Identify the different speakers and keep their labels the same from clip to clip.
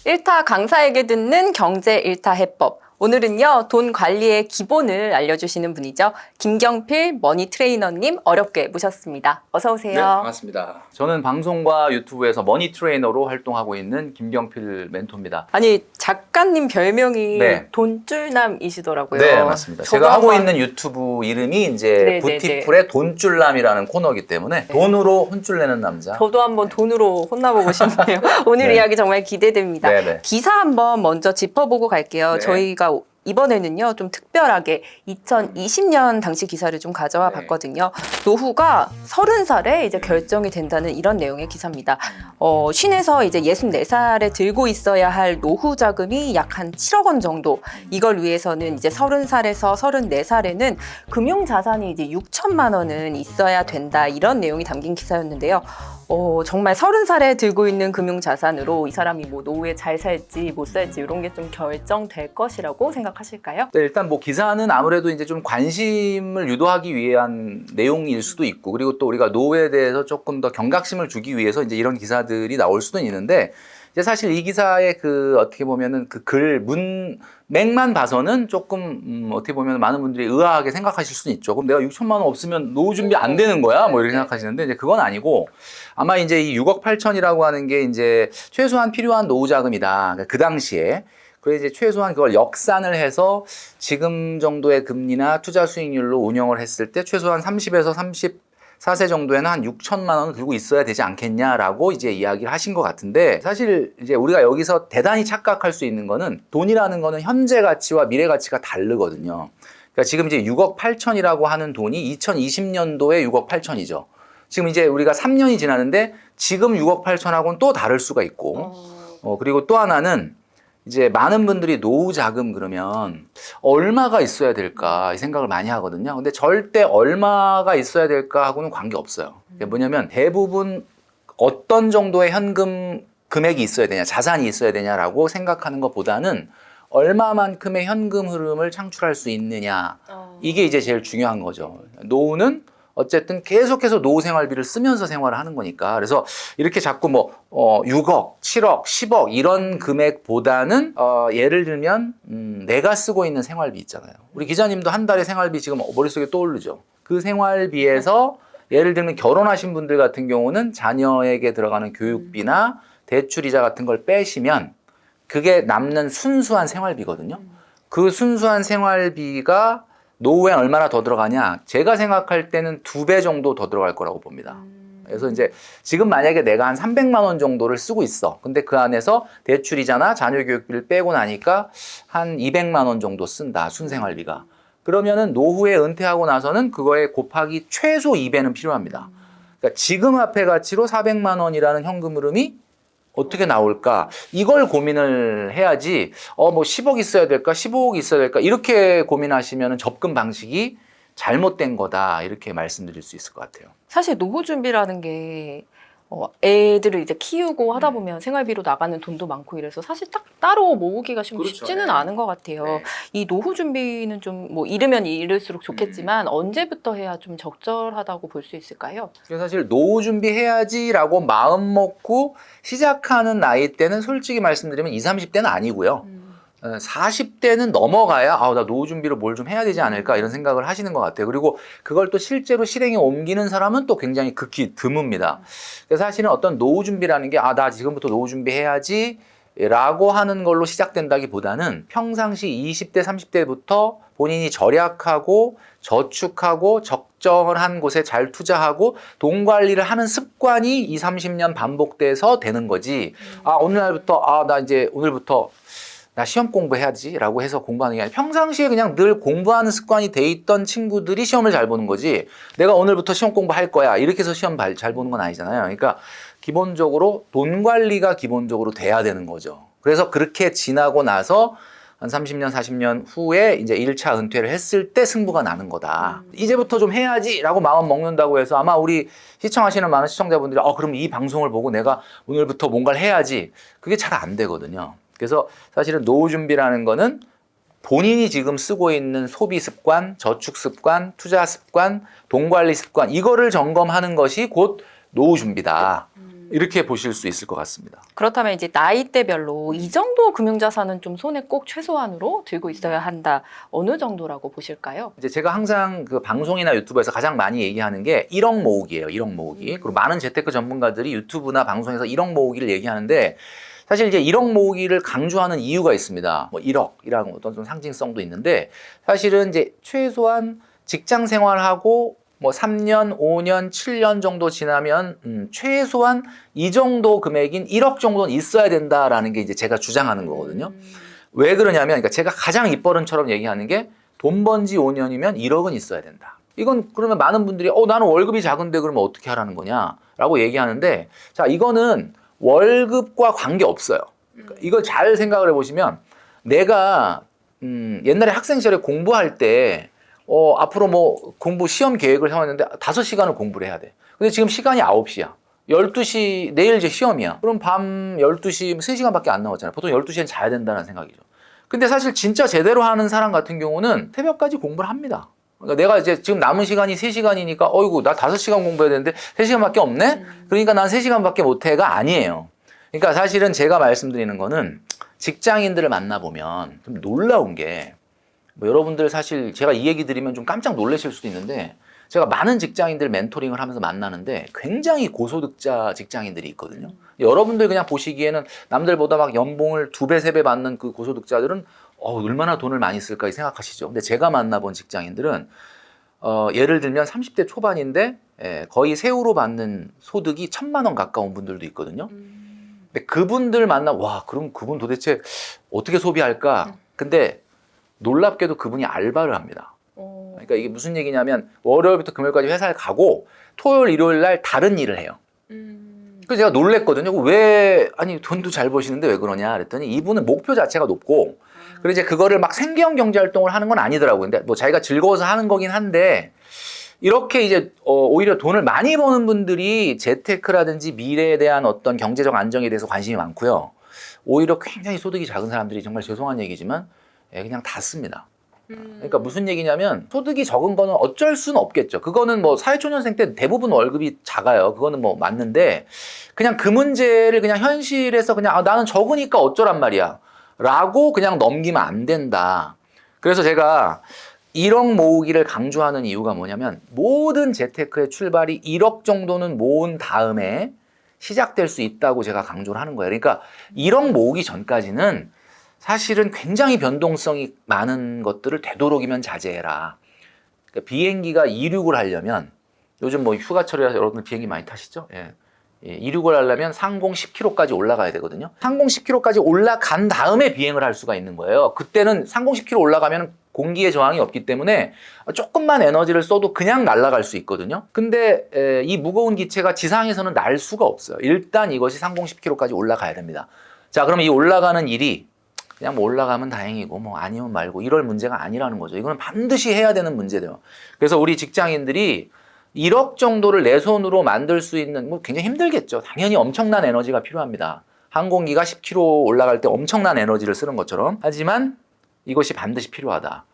Speaker 1: 일타 강사에게 듣는 경제 일타 해법. 오늘은요, 돈 관리의 기본을 알려주시는 분이죠. 김경필 머니 트레이너님 어렵게 모셨습니다. 어서 오세요.
Speaker 2: 네, 반갑습니다. 저는 방송과 유튜브에서 머니 트레이너로 활동하고 있는 김경필 멘토입니다.
Speaker 1: 아니, 작가님 별명이
Speaker 2: 네.
Speaker 1: 돈줄남이시더라고요.
Speaker 2: 네, 맞습니다. 제가 하고 있는 유튜브 이름이 이제 부티풀의 돈줄남이라는 코너이기 때문에 돈으로 혼줄 내는 남자.
Speaker 1: 저도 한번 돈으로 혼나보고 싶네요. 오늘
Speaker 2: 네.
Speaker 1: 이야기 정말 기대됩니다.
Speaker 2: 네네.
Speaker 1: 기사 한번 먼저 짚어보고 갈게요.
Speaker 2: 네.
Speaker 1: 저희가 이번에는요, 좀 특별하게 2020년 당시 기사를 좀 가져와
Speaker 2: 네.
Speaker 1: 봤거든요. 노후가 30살에 이제 결정이 된다는 이런 내용의 기사입니다. 쉰에서 이제 64살에 들고 있어야 할 노후 자금이 약 한 7억 원 정도. 이걸 위해서는 이제 30살에서 34살에는 금융 자산이 이제 6천만 원은 있어야 된다. 이런 내용이 담긴 기사였는데요. 정말 30살에 들고 있는 금융 자산으로 이 사람이 뭐 노후에 잘 살지 못 살지 이런 게 좀 결정될 것이라고 생각하실까요?
Speaker 2: 네, 일단 뭐 기사는 아무래도 이제 좀 관심을 유도하기 위한 내용일 수도 있고, 그리고 또 우리가 노후에 대해서 조금 더 경각심을 주기 위해서 이제 이런 기사들이 나올 수도 있는데, 이제 사실 이 기사의 그 어떻게 보면은 그 글 문맥만 봐서는 조금 어떻게 보면 많은 분들이 의아하게 생각하실 수는 있죠. 그럼 내가 6천만 원 없으면 노후 준비 안 되는 거야? 뭐 이렇게 생각하시는데, 이제 그건 아니고, 아마 이제 이 6억 8천이라고 하는 게 이제 최소한 필요한 노후 자금이다. 그 당시에. 그래서 이제 최소한 그걸 역산을 해서 지금 정도의 금리나 투자 수익률로 운영을 했을 때 최소한 30에서 34세 정도에는 한 6천만 원을 들고 있어야 되지 않겠냐라고 이제 이야기를 하신 것 같은데, 사실 이제 우리가 여기서 대단히 착각할 수 있는 거는 돈이라는 거는 현재 가치와 미래 가치가 다르거든요. 그러니까 지금 이제 6억 8천이라고 하는 돈이 2020년도에 6억 8천이죠. 지금 이제 우리가 3년이 지났는데 지금 6억 8천하고는 또 다를 수가 있고, 그리고 또 하나는 이제 많은 분들이 노후 자금 그러면 얼마가 있어야 될까 이 생각을 많이 하거든요. 근데 절대 얼마가 있어야 될까 하고는 관계 없어요. 그게 뭐냐면 대부분 어떤 정도의 현금 금액이 있어야 되냐, 자산이 있어야 되냐라고 생각하는 것보다는 얼마만큼의 현금 흐름을 창출할 수 있느냐, 이게 이제 제일 중요한 거죠. 노후는 어쨌든 계속해서 노후 생활비를 쓰면서 생활을 하는 거니까. 그래서 이렇게 자꾸 뭐 6억, 7억, 10억 이런 금액보다는 예를 들면 내가 쓰고 있는 생활비 있잖아요. 우리 기자님도 한 달에 생활비 지금 머릿속에 떠오르죠. 그 생활비에서 예를 들면 결혼하신 분들 같은 경우는 자녀에게 들어가는 교육비나 대출이자 같은 걸 빼시면 그게 남는 순수한 생활비거든요. 그 순수한 생활비가 노후엔 얼마나 더 들어가냐? 제가 생각할 때는 2배 정도 더 들어갈 거라고 봅니다. 그래서 이제 지금 만약에 내가 한 300만 원 정도를 쓰고 있어. 근데 그 안에서 대출이자나 자녀 교육비를 빼고 나니까 한 200만 원 정도 쓴다. 순생활비가. 그러면은 노후에 은퇴하고 나서는 그거에 곱하기 최소 2배는 필요합니다. 그러니까 지금 화폐 가치로 400만 원이라는 현금 흐름이 어떻게 나올까? 이걸 고민을 해야지, 뭐 10억 있어야 될까? 15억 있어야 될까? 이렇게 고민하시면 접근 방식이 잘못된 거다. 이렇게 말씀드릴 수 있을 것 같아요.
Speaker 1: 사실 노후 준비라는 게 애들을 이제 키우고 하다 보면 생활비로 나가는 돈도 많고 이래서 사실 딱 따로 모으기가
Speaker 2: 그렇죠.
Speaker 1: 쉽지는
Speaker 2: 네.
Speaker 1: 않은 것 같아요.
Speaker 2: 네.
Speaker 1: 이 노후 준비는 좀 뭐 이르면 이를수록 좋겠지만 언제부터 해야 좀 적절하다고 볼 수 있을까요?
Speaker 2: 그래서 사실 노후 준비해야지라고 마음 먹고 시작하는 나이 때는 솔직히 말씀드리면 20, 30대는 아니고요. 40대는 넘어가야 나 노후 준비를 뭘 좀 해야 되지 않을까 이런 생각을 하시는 것 같아요. 그리고 그걸 또 실제로 실행에 옮기는 사람은 또 굉장히 극히 드뭅니다. 그래서 사실은 어떤 노후 준비라는 게 나 지금부터 노후 준비해야지 라고 하는 걸로 시작된다기보다는 평상시 20대, 30대부터 본인이 절약하고 저축하고 적정한 곳에 잘 투자하고 돈 관리를 하는 습관이 20, 30년 반복돼서 되는 거지. 오늘부터 나 이제 오늘부터 나 시험 공부해야지 라고 해서 공부하는 게 아니라 평상시에 그냥 늘 공부하는 습관이 돼 있던 친구들이 시험을 잘 보는 거지, 내가 오늘부터 시험 공부할 거야 이렇게 해서 시험 잘 보는 건 아니잖아요. 그러니까 기본적으로 돈 관리가 기본적으로 돼야 되는 거죠. 그래서 그렇게 지나고 나서 한 30년, 40년 후에 이제 1차 은퇴를 했을 때 승부가 나는 거다. 이제부터 좀 해야지라고 마음 먹는다고 해서 아마 우리 시청하시는 많은 시청자분들이 그럼 이 방송을 보고 내가 오늘부터 뭔가를 해야지, 그게 잘 안 되거든요. 그래서 사실은 노후 준비라는 거는 본인이 지금 쓰고 있는 소비 습관, 저축 습관, 투자 습관, 돈 관리 습관, 이거를 점검하는 것이 곧 노후 준비다. 이렇게 보실 수 있을 것 같습니다.
Speaker 1: 그렇다면 이제 나이대별로 이 정도 금융자산은 좀 손에 꼭 최소한으로 들고 있어야 한다. 어느 정도라고 보실까요?
Speaker 2: 이제 제가 항상 그 방송이나 유튜브에서 가장 많이 얘기하는 게 1억 모으기예요. 1억 모으기. 그리고 많은 재테크 전문가들이 유튜브나 방송에서 1억 모으기를 얘기하는데 사실 이제 1억 모으기를 강조하는 이유가 있습니다. 뭐 1억이라는 어떤 좀 상징성도 있는데 사실은 이제 최소한 직장 생활하고 뭐 3년, 5년, 7년 정도 지나면 최소한 이 정도 금액인 1억 정도는 있어야 된다라는 게 이제 제가 주장하는 거거든요. 왜 그러냐면 그러니까 제가 가장 입버릇처럼 얘기하는 게 돈 번 지 5년이면 1억은 있어야 된다. 이건 그러면 많은 분들이 나는 월급이 작은데 그러면 어떻게 하라는 거냐라고 얘기하는데 자, 이거는 월급과 관계 없어요. 그러니까 이걸 잘 생각을 해보시면 내가 옛날에 학생 시절에 공부할 때 앞으로 뭐 공부 시험 계획을 세웠는데 5시간을 공부를 해야 돼. 근데 지금 시간이 9시야. 12시, 내일 이제 시험이야. 그럼 밤 12시, 3시간밖에 안 남았잖아요. 보통 12시엔 자야 된다는 생각이죠. 근데 사실 진짜 제대로 하는 사람 같은 경우는 새벽까지 공부를 합니다. 그러니까 내가 이제 지금 남은 시간이 3시간이니까 어이구, 나 5시간 공부해야 되는데 3시간밖에 없네? 그러니까 난 3시간밖에 못해가 아니에요. 그러니까 사실은 제가 말씀드리는 거는 직장인들을 만나보면 좀 놀라운 게 뭐 여러분들 사실 제가 이 얘기 드리면 좀 깜짝 놀라실 수도 있는데 제가 많은 직장인들 멘토링을 하면서 만나는데 굉장히 고소득자 직장인들이 있거든요. 여러분들 그냥 보시기에는 남들보다 막 연봉을 2배, 3배 받는 그 고소득자들은 얼마나 돈을 많이 쓸까 생각하시죠. 근데 제가 만나본 직장인들은 예를 들면 30대 초반인데 거의 세후로 받는 소득이 1,000만 원 가까운 분들도 있거든요. 근데 그분들 와, 그럼 그분 도대체 어떻게 소비할까? 근데 놀랍게도 그분이 알바를 합니다. 그러니까 이게 무슨 얘기냐면 월요일부터 금요일까지 회사에 가고 토요일, 일요일 날 다른 일을 해요. 그래서 제가 놀랬거든요. 아니 돈도 잘 버시는데 왜 그러냐 그랬더니 이분은 목표 자체가 높고 그리고 이제 그거를 막 생계형 경제 활동을 하는 건 아니더라고요. 근데 뭐 자기가 즐거워서 하는 거긴 한데 이렇게 이제 오히려 돈을 많이 버는 분들이 재테크라든지 미래에 대한 어떤 경제적 안정에 대해서 관심이 많고요. 오히려 굉장히 소득이 작은 사람들이 정말 죄송한 얘기지만 그냥 다 씁니다. 그러니까 무슨 얘기냐면 소득이 적은 거는 어쩔 수는 없겠죠. 그거는 뭐 사회초년생 때 대부분 월급이 작아요. 그거는 뭐 맞는데 그냥 그 문제를 그냥 현실에서 그냥 나는 적으니까 어쩌란 말이야 라고 그냥 넘기면 안 된다. 그래서 제가 1억 모으기를 강조하는 이유가 뭐냐면 모든 재테크의 출발이 1억 정도는 모은 다음에 시작될 수 있다고 제가 강조를 하는 거예요. 그러니까 1억 모으기 전까지는 사실은 굉장히 변동성이 많은 것들을 되도록이면 자제해라. 그러니까 비행기가 이륙을 하려면 요즘 뭐 휴가철이라서 여러분들 비행기 많이 타시죠? 이륙을 하려면 상공 10km까지 올라가야 되거든요. 상공 10km까지 올라간 다음에 비행을 할 수가 있는 거예요. 그때는 상공 10km 올라가면 공기의 저항이 없기 때문에 조금만 에너지를 써도 그냥 날아갈 수 있거든요. 근데 이 무거운 기체가 지상에서는 날 수가 없어요. 일단 이것이 상공 10km까지 올라가야 됩니다. 자, 그럼 이 올라가는 일이 그냥 뭐 올라가면 다행이고 뭐 아니면 말고 이럴 문제가 아니라는 거죠. 이거는 반드시 해야 되는 문제예요. 그래서 우리 직장인들이 1억 정도를 내 손으로 만들 수 있는 뭐 굉장히 힘들겠죠. 당연히 엄청난 에너지가 필요합니다. 항공기가 10km 올라갈 때 엄청난 에너지를 쓰는 것처럼. 하지만 이것이 반드시 필요하다.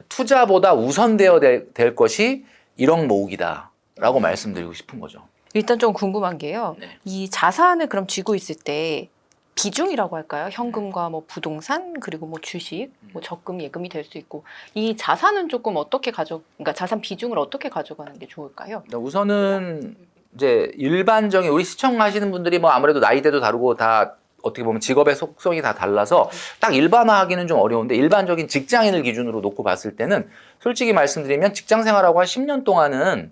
Speaker 2: 투자보다 우선되어야 될 것이 1억 모으기다라고 말씀드리고 싶은 거죠.
Speaker 1: 일단 좀 궁금한 게요.
Speaker 2: 네.
Speaker 1: 이 자산을 그럼 쥐고 있을 때 비중이라고 할까요? 현금과 뭐 부동산 그리고 뭐 주식, 뭐 적금, 예금이 될 수 있고 이 자산은 조금 그러니까 자산 비중을 어떻게 가져가는 게 좋을까요?
Speaker 2: 우선은 이제 일반적인 우리 시청하시는 분들이 뭐 아무래도 나이대도 다르고 다 어떻게 보면 직업의 속성이 다 달라서 딱 일반화하기는 좀 어려운데 일반적인 직장인을 기준으로 놓고 봤을 때는 솔직히 말씀드리면 직장 생활하고 한 10년 동안은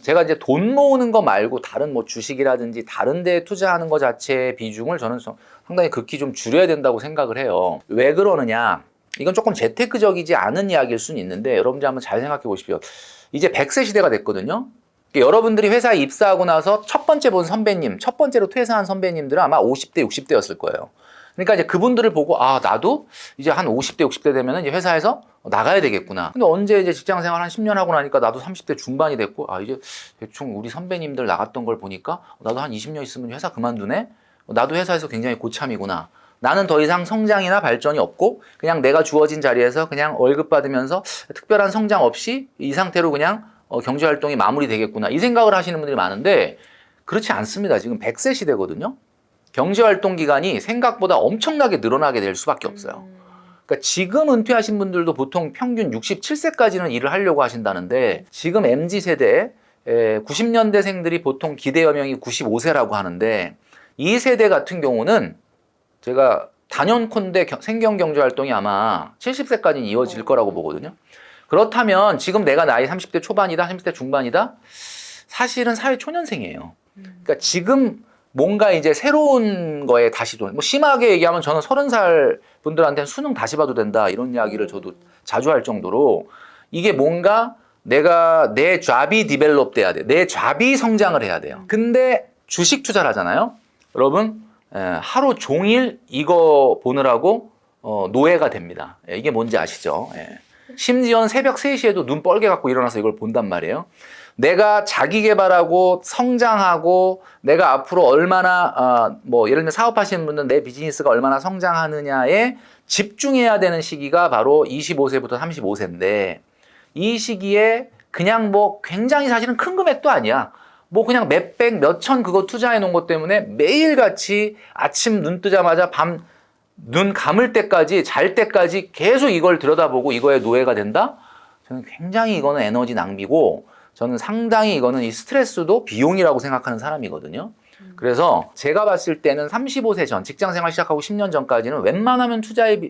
Speaker 2: 제가 이제 돈 모으는 거 말고 다른 뭐 주식이라든지 다른 데 투자하는 거 자체의 비중을 저는 상당히 극히 좀 줄여야 된다고 생각을 해요. 왜 그러느냐? 이건 조금 재테크적이지 않은 이야기일 수는 있는데 여러분들 한번 잘 생각해 보십시오. 이제 100세 시대가 됐거든요. 여러분들이 회사에 입사하고 나서 첫 번째 본 선배님, 첫 번째로 퇴사한 선배님들은 아마 50대, 60대였을 거예요. 그러니까 이제 그분들을 보고 나도 이제 한 50대, 60대 되면 이제 회사에서 나가야 되겠구나. 근데 언제 이제 직장 생활 한 10년 하고 나니까 나도 30대 중반이 됐고 이제 대충 우리 선배님들 나갔던 걸 보니까 나도 한 20년 있으면 회사 그만두네? 나도 회사에서 굉장히 고참이구나. 나는 더 이상 성장이나 발전이 없고 그냥 내가 주어진 자리에서 그냥 월급 받으면서 특별한 성장 없이 이 상태로 그냥 경제활동이 마무리되겠구나. 이 생각을 하시는 분들이 많은데 그렇지 않습니다. 지금 100세 시대거든요. 경제활동 기간이 생각보다 엄청나게 늘어나게 될 수밖에 없어요. 그러니까 지금 은퇴하신 분들도 보통 평균 67세까지는 일을 하려고 하신다는데 지금 MZ세대 90년대생들이 보통 기대여명이 95세라고 하는데 이 세대 같은 경우는 제가 단연컨대 생경경제활동이 아마 70세까지는 이어질 거라고 보거든요. 그렇다면 지금 내가 나이 30대 초반이다, 30대 중반이다? 사실은 사회 초년생이에요. 그러니까 지금 뭔가 이제 새로운 거에 다시 뭐 심하게 얘기하면 저는 30살 분들한테는 수능 다시 봐도 된다 이런 이야기를 저도 자주 할 정도로 이게 뭔가 내가 내 잡이 디벨롭 돼야 돼. 내 잡이 성장을 해야 돼요. 근데 주식 투자를 하잖아요. 여러분 하루 종일 이거 보느라고 노예가 됩니다. 이게 뭔지 아시죠? 심지어는 새벽 3시에도 눈 뻘게 갖고 일어나서 이걸 본단 말이에요. 내가 자기 개발하고 성장하고 내가 앞으로 얼마나 뭐 예를 들면 사업하시는 분들은 내 비즈니스가 얼마나 성장하느냐에 집중해야 되는 시기가 바로 25세부터 35세인데 이 시기에 그냥 뭐 굉장히 사실은 큰 금액도 아니야. 뭐 그냥 몇백, 몇천 그거 투자해 놓은 것 때문에 매일같이 아침 눈 뜨자마자 밤 눈 감을 때까지 잘 때까지 계속 이걸 들여다보고 이거에 노예가 된다? 저는 굉장히 이거는 에너지 낭비고 저는 상당히 이거는 이 스트레스도 비용이라고 생각하는 사람이거든요. 그래서 제가 봤을 때는 35세 전 직장생활 시작하고 10년 전까지는 웬만하면 투자에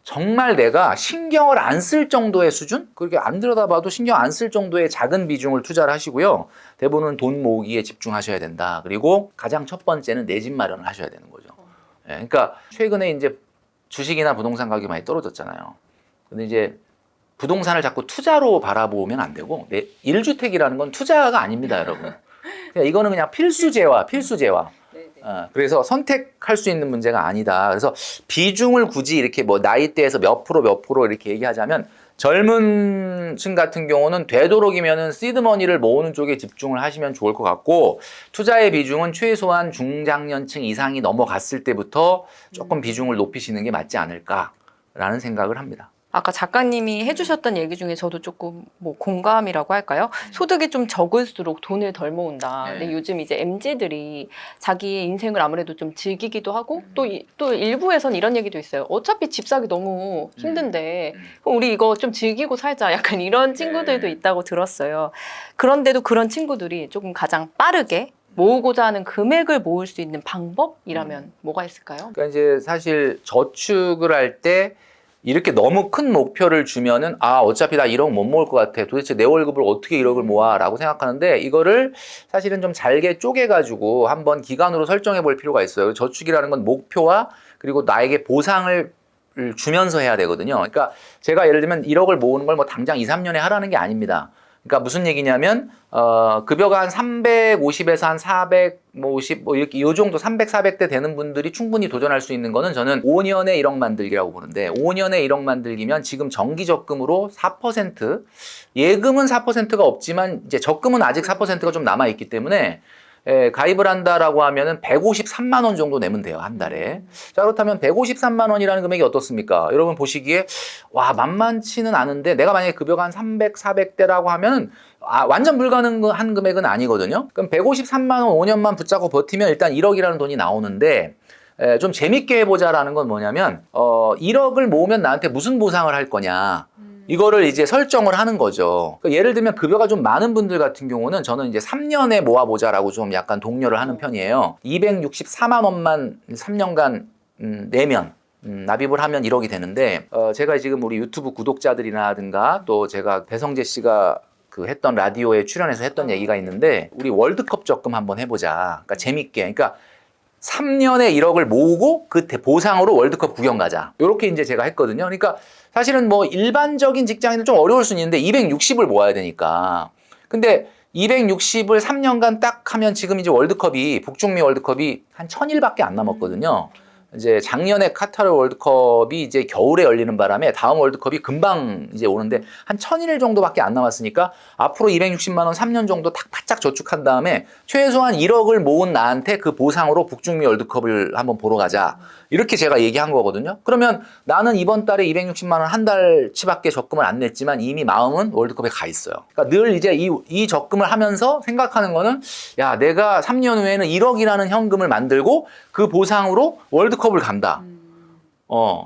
Speaker 2: 정말 내가 신경을 안 쓸 정도의 수준? 그렇게 안 들여다봐도 신경 안 쓸 정도의 작은 비중을 투자를 하시고요. 대부분은 돈 모으기에 집중하셔야 된다. 그리고 가장 첫 번째는 내 집 마련을 하셔야 되는 거죠. 그러니까 최근에 이제 주식이나 부동산 가격이 많이 떨어졌잖아요. 근데 이제 부동산을 자꾸 투자로 바라보면 안 되고 1주택이라는 건 투자가 아닙니다, 여러분. 이거는 그냥 필수재화. 그래서 선택할 수 있는 문제가 아니다. 그래서 비중을 굳이 이렇게 뭐 나이대에서 몇 프로 이렇게 얘기하자면 젊은 층 같은 경우는 되도록이면은 시드머니를 모으는 쪽에 집중을 하시면 좋을 것 같고 투자의 비중은 최소한 중장년층 이상이 넘어갔을 때부터 조금 비중을 높이시는 게 맞지 않을까라는 생각을 합니다.
Speaker 1: 아까 작가님이 해주셨던 얘기 중에 저도 조금 뭐 공감이라고 할까요? 소득이 좀 적을수록 돈을 덜 모은다. 근데 요즘 이제 MZ들이 자기의 인생을 아무래도 좀 즐기기도 하고 또 일부에선 이런 얘기도 있어요. 어차피 집 사기 너무 힘든데 그럼 우리 이거 좀 즐기고 살자. 약간 이런 친구들도 있다고 들었어요. 그런데도 그런 친구들이 조금 가장 빠르게 모으고자 하는 금액을 모을 수 있는 방법이라면 뭐가 있을까요?
Speaker 2: 그러니까 이제 사실 저축을 할 때 이렇게 너무 큰 목표를 주면은 어차피 나 1억 못 모을 것 같아. 도대체 내 월급을 어떻게 1억을 모아? 라고 생각하는데 이거를 사실은 좀 잘게 쪼개가지고 한번 기간으로 설정해 볼 필요가 있어요. 저축이라는 건 목표와 그리고 나에게 보상을 주면서 해야 되거든요. 그러니까 제가 예를 들면 1억을 모으는 걸 뭐 당장 2, 3년에 하라는 게 아닙니다. 그러니까 무슨 얘기냐면 급여가 한 350에서 한 450 뭐 이렇게 이 정도 300, 400대 되는 분들이 충분히 도전할 수 있는 거는 저는 5년에 1억 만들기라고 보는데 5년에 1억 만들기면 지금 정기 적금으로 4% 예금은 4%가 없지만 이제 적금은 아직 4%가 좀 남아 있기 때문에 가입을 한다라고 하면은 153만 원 정도 내면 돼요, 한 달에. 자, 그렇다면 153만 원이라는 금액이 어떻습니까? 여러분 보시기에 와, 만만치는 않은데 내가 만약에 급여가 한 300, 400대라고 하면은 완전 불가능한 금액은 아니거든요. 그럼 153만 원 5년만 붙잡고 버티면 일단 1억이라는 돈이 나오는데 좀 재밌게 해보자라는 건 뭐냐면 1억을 모으면 나한테 무슨 보상을 할 거냐. 이거를 이제 설정을 하는 거죠. 그러니까 예를 들면 급여가 좀 많은 분들 같은 경우는 저는 이제 3년에 모아보자라고 좀 약간 독려를 하는 편이에요. 264만 원만 3년간 내면 납입을 하면 1억이 되는데 제가 지금 우리 유튜브 구독자들이라든가 또 제가 배성재 씨가 그 했던 라디오에 출연해서 했던 얘기가 있는데 우리 월드컵 적금 한번 해보자. 그러니까 재밌게. 그러니까 3년에 1억을 모으고 그 보상으로 월드컵 구경 가자. 이렇게 이제 제가 했거든요. 그러니까 사실은 뭐 일반적인 직장인은 좀 어려울 수는 있는데 260을 모아야 되니까. 근데 260을 3년간 딱 하면 지금 이제 월드컵이 북중미 월드컵이 한 1000일밖에 안 남았거든요. 이제 작년에 카타르 월드컵이 이제 겨울에 열리는 바람에 다음 월드컵이 금방 이제 오는데 한 1,000일 정도밖에 안 남았으니까 앞으로 260만 원 3년 정도 탁 바짝 저축한 다음에 최소한 1억을 모은 나한테 그 보상으로 북중미 월드컵을 한번 보러 가자. 이렇게 제가 얘기한 거거든요. 그러면 나는 이번 달에 260만 원 한 달치밖에 적금을 안 냈지만 이미 마음은 월드컵에 가 있어요. 그러니까 늘 이제 이 적금을 하면서 생각하는 거는 야, 내가 3년 후에는 1억이라는 현금을 만들고 그 보상으로 월드컵을 간다.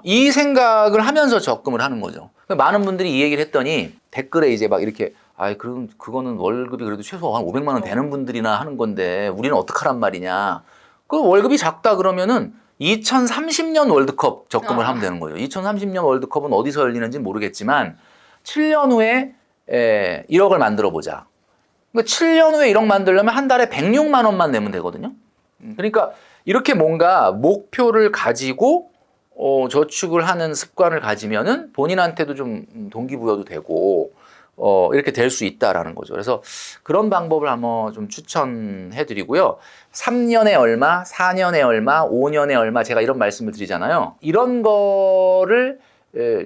Speaker 2: 이 생각을 하면서 적금을 하는 거죠. 많은 분들이 이 얘기를 했더니 댓글에 이제 막 이렇게 그럼 그거는 월급이 그래도 최소 한 500만 원 되는 분들이나 하는 건데 우리는 어떡하란 말이냐. 그 월급이 작다 그러면은 2030년 월드컵 적금을 하면 되는 거죠. 2030년 월드컵은 어디서 열리는지 모르겠지만 7년 후에 1억을 만들어 보자. 그러니까 7년 후에 1억 만들려면 한 달에 106만 원만 내면 되거든요. 그러니까 이렇게 뭔가 목표를 가지고 저축을 하는 습관을 가지면은 본인한테도 좀 동기부여도 되고 이렇게 될 수 있다라는 거죠. 그래서 그런 방법을 한번 좀 추천해 드리고요. 3년에 얼마, 4년에 얼마, 5년에 얼마 제가 이런 말씀을 드리잖아요. 이런 거를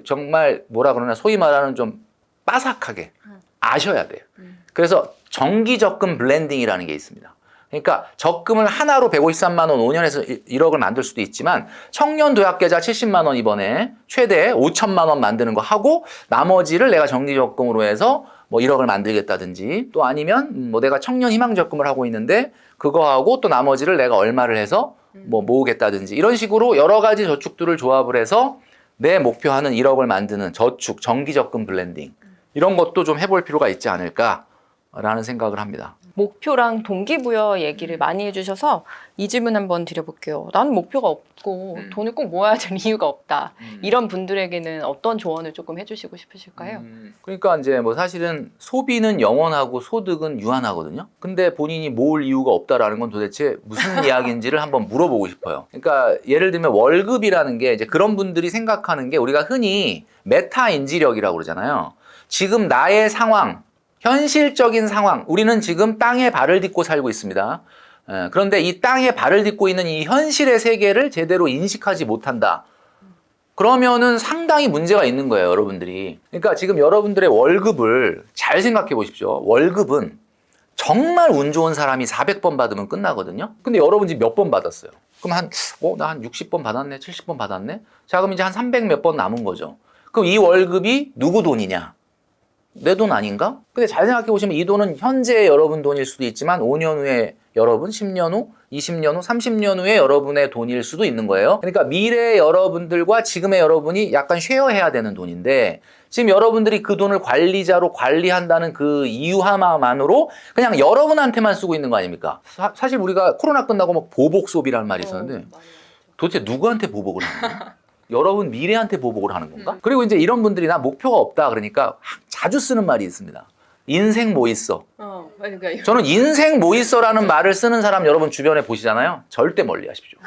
Speaker 2: 정말 뭐라 그러나 소위 말하는 좀 빠삭하게 아셔야 돼요. 그래서 정기적금 블렌딩이라는 게 있습니다. 그러니까 적금을 하나로 153만 원 5년에서 1억을 만들 수도 있지만 청년 도약계좌 70만 원 이번에 최대 5천만 원 만드는 거 하고 나머지를 내가 정기적금으로 해서 뭐 1억을 만들겠다든지 또 아니면 뭐 내가 청년 희망적금을 하고 있는데 그거 하고 또 나머지를 내가 얼마를 해서 뭐 모으겠다든지 이런 식으로 여러 가지 저축들을 조합을 해서 내 목표하는 1억을 만드는 저축 정기적금 블렌딩 이런 것도 좀 해볼 필요가 있지 않을까라는 생각을 합니다.
Speaker 1: 목표랑 동기부여 얘기를 많이 해주셔서 이 질문 한번 드려볼게요. 나는 목표가 없고 돈을 꼭 모아야 될 이유가 없다. 이런 분들에게는 어떤 조언을 조금 해주시고 싶으실까요?
Speaker 2: 그러니까 이제 뭐 사실은 소비는 영원하고 소득은 유한하거든요. 근데 본인이 모을 이유가 없다라는 건 도대체 무슨 이야기인지를 한번 물어보고 싶어요. 그러니까 예를 들면 월급이라는 게 이제 그런 분들이 생각하는 게 우리가 흔히 메타 인지력이라고 그러잖아요. 지금 나의 상황 현실적인 상황, 우리는 지금 땅에 발을 딛고 살고 있습니다. 그런데 이 땅에 발을 딛고 있는 이 현실의 세계를 제대로 인식하지 못한다. 그러면은 상당히 문제가 있는 거예요, 여러분들이. 그러니까 지금 여러분들의 월급을 잘 생각해 보십시오. 월급은 정말 운 좋은 사람이 400번 받으면 끝나거든요. 근데 여러분 지금 몇 번 받았어요? 그럼 나 한 60번 받았네, 70번 받았네? 자, 그럼 이제 한 300 몇 번 남은 거죠. 그럼 이 월급이 누구 돈이냐? 내 돈 아닌가? 근데 잘 생각해 보시면 이 돈은 현재 여러분 돈일 수도 있지만 5년 후에 여러분, 10년 후, 20년 후, 30년 후에 여러분의 돈일 수도 있는 거예요. 그러니까 미래의 여러분들과 지금의 여러분이 약간 쉐어해야 되는 돈인데 지금 여러분들이 그 돈을 관리자로 관리한다는 그 이유 하나만으로 그냥 여러분한테만 쓰고 있는 거 아닙니까? 사실 우리가 코로나 끝나고 막 보복 소비라는 말이 있었는데 도대체 누구한테 보복을 하는 거야? 여러분 미래한테 보복을 하는 건가? 그리고 이제 이런 분들이 나 목표가 없다 그러니까 자주 쓰는 말이 있습니다. 인생 뭐 있어? 저는 인생 뭐 있어라는 말을 쓰는 사람 여러분 주변에 보시잖아요. 절대 멀리 하십시오.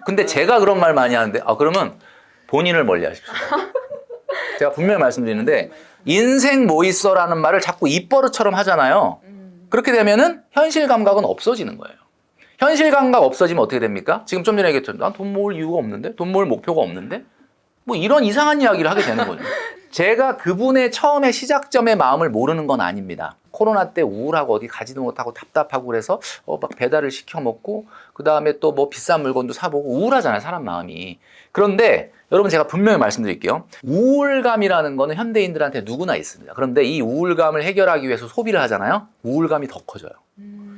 Speaker 2: 근데 제가 그런 말 많이 하는데 그러면 본인을 멀리 하십시오. 제가 분명히 말씀드리는데 인생 뭐 있어라는 말을 자꾸 입버릇처럼 하잖아요. 그렇게 되면은 현실 감각은 없어지는 거예요. 현실 감각 없어지면 어떻게 됩니까? 지금 좀 전에 얘기했죠. 난 돈 모을 이유가 없는데? 돈 모을 목표가 없는데? 뭐 이런 이상한 이야기를 하게 되는 거죠. 제가 그분의 처음에 시작점의 마음을 모르는 건 아닙니다. 코로나 때 우울하고 어디 가지도 못하고 답답하고 그래서 막 배달을 시켜 먹고 그 다음에 또 뭐 비싼 물건도 사보고 우울하잖아요, 사람 마음이. 그런데 여러분 제가 분명히 말씀드릴게요. 우울감이라는 거는 현대인들한테 누구나 있습니다. 그런데 이 우울감을 해결하기 위해서 소비를 하잖아요. 우울감이 더 커져요.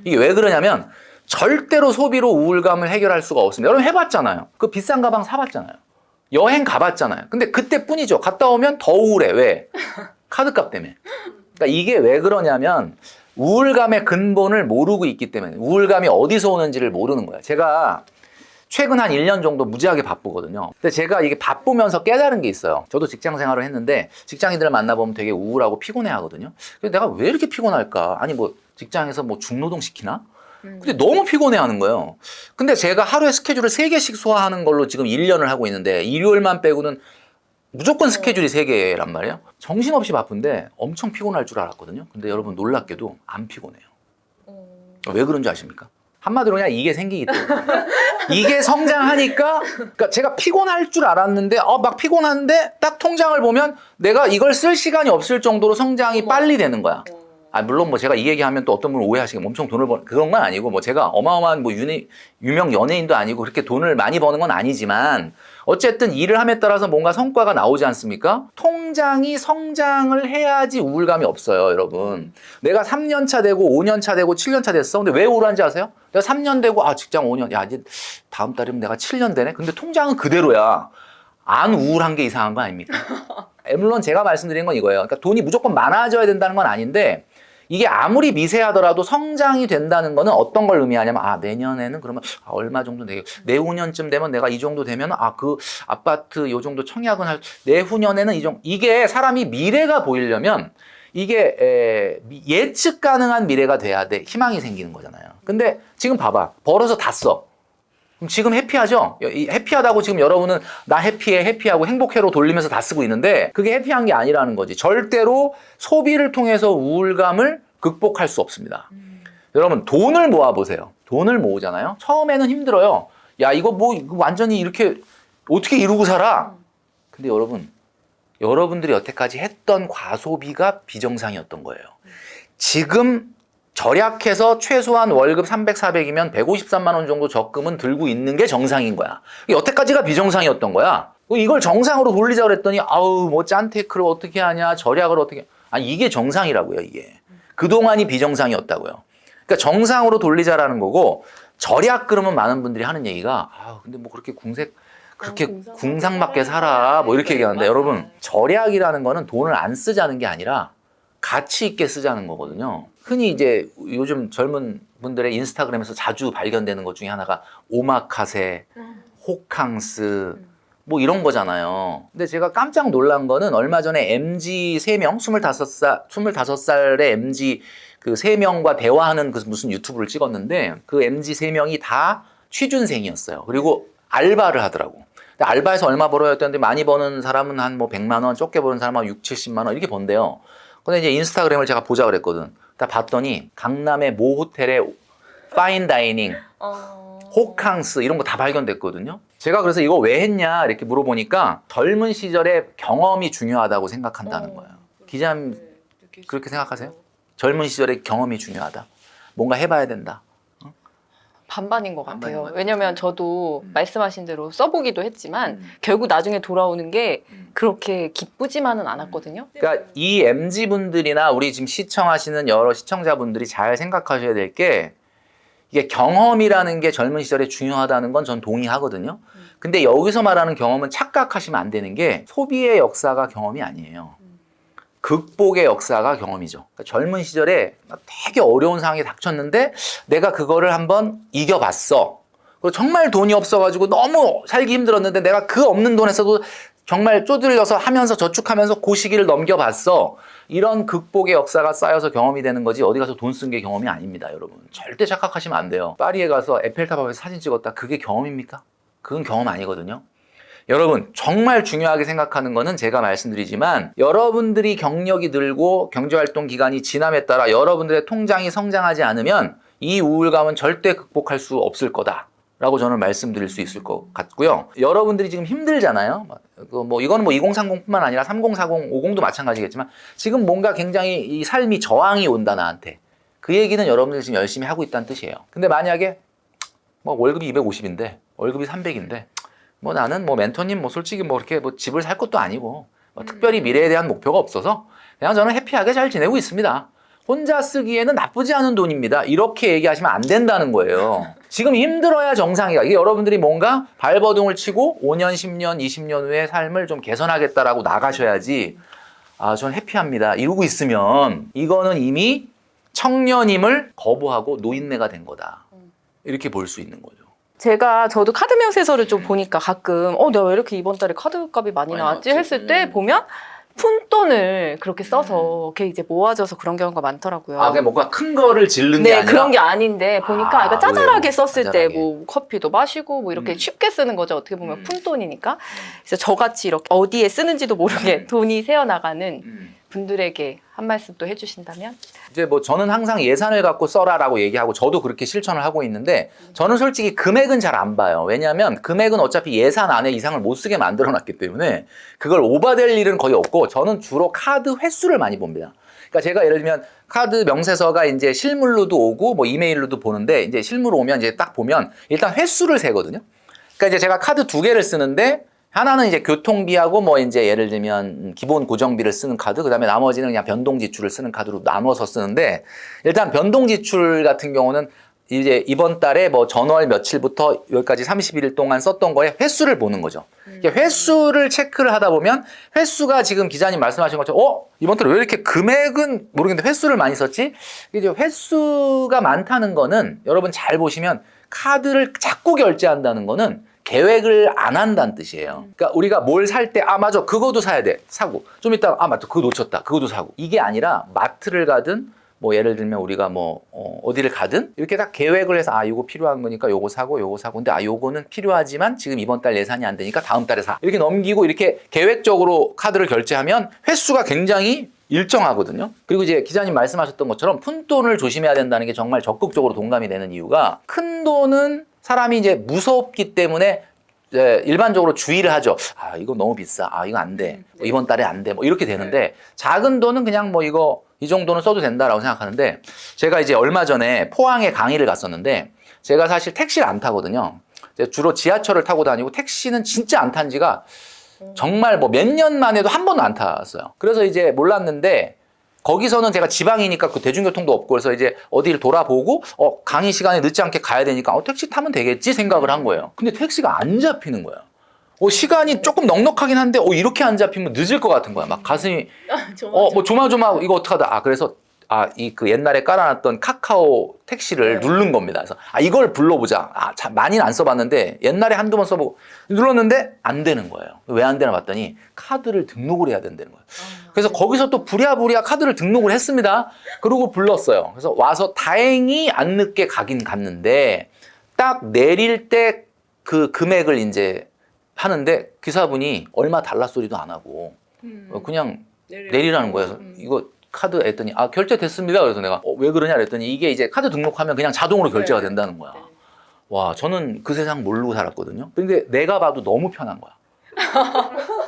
Speaker 2: 이게 왜 그러냐면 절대로 소비로 우울감을 해결할 수가 없습니다. 여러분 해봤잖아요. 그 비싼 가방 사봤잖아요. 여행 가봤잖아요. 근데 그때뿐이죠. 갔다 오면 더 우울해. 왜? 카드값 때문에. 그러니까 이게 왜 그러냐면 우울감의 근본을 모르고 있기 때문에 우울감이 어디서 오는지를 모르는 거예요. 제가 최근 한 1년 정도 무지하게 바쁘거든요. 근데 제가 이게 바쁘면서 깨달은 게 있어요. 저도 직장 생활을 했는데 직장인들을 만나보면 되게 우울하고 피곤해 하거든요. 그래서 내가 왜 이렇게 피곤할까? 아니 뭐 직장에서 뭐 중노동 시키나? 근데 너무 피곤해 하는 거예요. 근데 제가 하루에 스케줄을 3개씩 소화하는 걸로 지금 1년을 하고 있는데 일요일만 빼고는 무조건 스케줄이 3개란 말이에요. 정신없이 바쁜데 엄청 피곤할 줄 알았거든요. 근데 여러분 놀랍게도 안 피곤해요. 왜 그런지 아십니까? 한마디로 그냥 이게 생기기 때문에. 이게 성장하니까 그러니까 제가 피곤할 줄 알았는데 막 피곤한데 딱 통장을 보면 내가 이걸 쓸 시간이 없을 정도로 성장이 빨리 되는 거야. 물론 뭐 제가 이 얘기하면 또 어떤 분은 오해하시고 엄청 돈을 버는 그런 건 아니고 뭐 제가 어마어마한 뭐 유명 연예인도 아니고 그렇게 돈을 많이 버는 건 아니지만 어쨌든 일을 함에 따라서 뭔가 성과가 나오지 않습니까? 통장이 성장을 해야지 우울감이 없어요, 여러분. 내가 3년 차 되고 5년 차 되고 7년 차 됐어. 근데 왜 우울한지 아세요? 내가 3년 되고 직장 5년. 야, 이제 다음 달이면 내가 7년 되네. 근데 통장은 그대로야. 안 우울한 게 이상한 거 아닙니까? 물론 제가 말씀드린 건 이거예요. 그러니까 돈이 무조건 많아져야 된다는 건 아닌데 이게 아무리 미세하더라도 성장이 된다는 거는 어떤 걸 의미하냐면 내년에는 그러면 얼마 정도 내후년쯤 되면 내가 이 정도 되면 그 아파트 요 정도 청약은 내후년에는 이 정도 이게 사람이 미래가 보이려면 이게 예측 가능한 미래가 돼야 돼 희망이 생기는 거잖아요. 근데 지금 봐봐 벌어서 다 써. 그럼 지금 해피하죠? 해피하다고 지금 여러분은 나 해피하고 행복해로 돌리면서 다 쓰고 있는데 그게 해피한 게 아니라는 거지. 절대로 소비를 통해서 우울감을 극복할 수 없습니다. 여러분 돈을 모아보세요. 돈을 모으잖아요. 처음에는 힘들어요. 야 이거 완전히 이렇게 어떻게 이루고 살아? 근데 여러분들이 여태까지 했던 과소비가 비정상이었던 거예요. 지금 절약해서 최소한 월급 300, 400이면 153만 원 정도 적금은 들고 있는 게 정상인 거야. 여태까지가 비정상이었던 거야. 이걸 정상으로 돌리자 그랬더니 뭐 짠테크를 어떻게 하냐, 절약을 어떻게 이게 정상이라고요, 이게. 그동안이 비정상이었다고요. 그러니까 정상으로 돌리자라는 거고 절약 그러면 많은 분들이 하는 얘기가 근데 뭐 그렇게 그렇게 궁상맞게 살아 뭐 이렇게 얘기하는데 여러분 절약이라는 거는 돈을 안 쓰자는 게 아니라 가치 있게 쓰자는 거거든요. 흔히 이제 요즘 젊은 분들의 인스타그램에서 자주 발견되는 것 중에 하나가 오마카세, 호캉스 뭐 이런 거잖아요. 근데 제가 깜짝 놀란 거는 얼마 전에 MG 3명, 25살의 MG 그 3명과 대화하는 그 무슨 유튜브를 찍었는데 그 MG 3명이 다 취준생이었어요. 그리고 알바를 하더라고. 근데 알바에서 얼마 벌어야 했는데 많이 버는 사람은 한 뭐 100만 원, 적게 버는 사람은 6, 70만 원 이렇게 번대요. 근데 이제 인스타그램을 제가 보자 그랬거든. 딱 봤더니 강남의 모 호텔에 파인 다이닝, 호캉스 이런 거 다 발견됐거든요. 제가 그래서 이거 왜 했냐 이렇게 물어보니까 젊은 시절에 경험이 중요하다고 생각한다는 거예요. 기자님 그렇게 생각하세요? 젊은 시절에 경험이 중요하다. 뭔가 해봐야 된다.
Speaker 1: 반반인 것
Speaker 2: 반반인
Speaker 1: 같아요.
Speaker 2: 것 같아요.
Speaker 1: 왜냐면 저도 말씀하신 대로 써보기도 했지만 결국 나중에 돌아오는 게 그렇게 기쁘지만은 않았거든요.
Speaker 2: 그러니까 이 MZ분들이나 우리 지금 시청하시는 여러 시청자분들이 잘 생각하셔야 될 게 이게 경험이라는 게 젊은 시절에 중요하다는 건 전 동의하거든요. 근데 여기서 말하는 경험은 착각하시면 안 되는 게 소비의 역사가 경험이 아니에요. 극복의 역사가 경험이죠. 그러니까 젊은 시절에 되게 어려운 상황이 닥쳤는데 내가 그거를 한번 이겨봤어. 그리고 정말 돈이 없어가지고 너무 살기 힘들었는데 내가 그 없는 돈에서도 정말 쪼들려서 하면서 저축하면서 그 시기를 넘겨봤어. 이런 극복의 역사가 쌓여서 경험이 되는 거지 어디 가서 돈 쓴 게 경험이 아닙니다, 여러분. 절대 착각하시면 안 돼요. 파리에 가서 에펠탑 앞에서 사진 찍었다. 그게 경험입니까? 그건 경험 아니거든요. 여러분 정말 중요하게 생각하는 거는 제가 말씀드리지만 여러분들이 경력이 늘고 경제활동 기간이 지남에 따라 여러분들의 통장이 성장하지 않으면 이 우울감은 절대 극복할 수 없을 거다라고 저는 말씀드릴 수 있을 것 같고요. 여러분들이 지금 힘들잖아요. 이거는 2030뿐만 아니라 3040, 50도 마찬가지겠지만 지금 뭔가 굉장히 이 삶이 저항이 온다 나한테. 그 얘기는 여러분들이 지금 열심히 하고 있다는 뜻이에요. 근데 만약에 월급이 250인데 월급이 300인데 나는 멘토님 솔직히 이렇게 집을 살 것도 아니고 특별히 미래에 대한 목표가 없어서 그냥 저는 해피하게 잘 지내고 있습니다. 혼자 쓰기에는 나쁘지 않은 돈입니다. 이렇게 얘기하시면 안 된다는 거예요. 지금 힘들어야 정상이야. 이게 여러분들이 뭔가 발버둥을 치고 5년, 10년, 20년 후에 삶을 좀 개선하겠다라고 나가셔야지 전 해피합니다. 이러고 있으면 이거는 이미 청년임을 거부하고 노인네가 된 거다. 이렇게 볼 수 있는 거죠.
Speaker 1: 저도 카드 명세서를 좀 보니까 가끔 내가 왜 이렇게 이번 달에 카드 값이 많이 나왔지 했을 때 보면 푼돈을 그렇게 써서 그게 이제 모아져서 그런 경우가 많더라고요.
Speaker 2: 그냥 뭔가 큰 거를 지르는 게 아니라?
Speaker 1: 그런 게 아닌데 보니까 그러니까 짜잘하게 썼을
Speaker 2: 짜잘하게.
Speaker 1: 때 커피도 마시고 이렇게 쉽게 쓰는 거죠. 어떻게 보면 푼돈이니까. 그래서 저같이 이렇게 어디에 쓰는지도 모르게 돈이 새어나가는 분들에게 한 말씀 또 해주신다면?
Speaker 2: 이제 뭐 저는 항상 예산을 갖고 써라라고 얘기하고 저도 그렇게 실천을 하고 있는데 저는 솔직히 금액은 잘 안 봐요. 왜냐하면 금액은 어차피 예산 안에 이상을 못 쓰게 만들어 놨기 때문에 그걸 오버될 일은 거의 없고 저는 주로 카드 횟수를 많이 봅니다. 그러니까 제가 예를 들면 카드 명세서가 이제 실물로도 오고 뭐 이메일로도 보는데 이제 실물 오면 이제 딱 보면 일단 횟수를 세거든요. 그러니까 이제 제가 카드 2개를 쓰는데 하나는 이제 교통비하고 뭐 이제 예를 들면 기본 고정비를 쓰는 카드, 그다음에 나머지는 그냥 변동 지출을 쓰는 카드로 나눠서 쓰는데 일단 변동 지출 같은 경우는 이제 이번 달에 뭐 전월 며칠부터 여기까지 31일 동안 썼던 거에 횟수를 보는 거죠. 횟수를 체크를 하다 보면 횟수가 지금 기자님 말씀하신 것처럼 이번 달에 왜 이렇게 금액은 모르겠는데 횟수를 많이 썼지? 이제 횟수가 많다는 거는 여러분 잘 보시면 카드를 자꾸 결제한다는 거는 계획을 안 한다는 뜻이에요. 그러니까 우리가 뭘 살 때 맞아 그거도 사야 돼 사고 좀 이따 맞다 그거 놓쳤다 그것도 사고 이게 아니라 마트를 가든 뭐 예를 들면 우리가 뭐 어디를 가든 이렇게 딱 계획을 해서 이거 필요한 거니까 요거 사고 근데 요거는 필요하지만 지금 이번 달 예산이 안 되니까 다음 달에 사 이렇게 넘기고 이렇게 계획적으로 카드를 결제하면 횟수가 굉장히 일정하거든요. 그리고 이제 기자님 말씀하셨던 것처럼 푼돈을 조심해야 된다는 게 정말 적극적으로 동감이 되는 이유가 큰 돈은 사람이 이제 무섭기 때문에 일반적으로 주의를 하죠. 이거 너무 비싸. 이거 안 돼. 이번 달에 안 돼. 뭐 이렇게 되는데 작은 돈은 그냥 뭐 이거 이 정도는 써도 된다라고 생각하는데 제가 이제 얼마 전에 포항에 강의를 갔었는데 제가 사실 택시를 안 타거든요. 주로 지하철을 타고 다니고 택시는 진짜 안 탄 지가 정말 뭐 몇 년 만에도 한 번도 안 탔어요. 그래서 이제 몰랐는데 거기서는 제가 지방이니까 그 대중교통도 없고 그래서 이제 어디를 돌아보고 강의 시간에 늦지 않게 가야 되니까 택시 타면 되겠지 생각을 한 거예요. 근데 택시가 안 잡히는 거예요. 시간이 조금 넉넉하긴 한데 이렇게 안 잡히면 늦을 것 같은 거야. 막 가슴이 뭐 조마조마 이거 어떡하다. 그래서 그 옛날에 깔아놨던 카카오 택시를 누른 겁니다. 그래서 이걸 불러보자. 많이는 안 써봤는데 옛날에 한두 번 써보고 눌렀는데 안 되는 거예요. 왜 안 되나 봤더니 카드를 등록을 해야 된다는 거예요. 그래서 거기서 또 부랴부랴 카드를 등록을 했습니다. 그리고 불렀어요. 그래서 와서 다행히 안 늦게 가긴 갔는데 딱 내릴 때 그 금액을 이제 하는데 기사분이 얼마 달라 소리도 안 하고 그냥 내리라는 거예요. 그래서 이거 카드 했더니 결제됐습니다. 그래서 내가 왜 그러냐 그랬더니 이게 이제 카드 등록하면 그냥 자동으로 결제가 된다는 거야. 와, 저는 그 세상 모르고 살았거든요. 근데 내가 봐도 너무 편한 거야.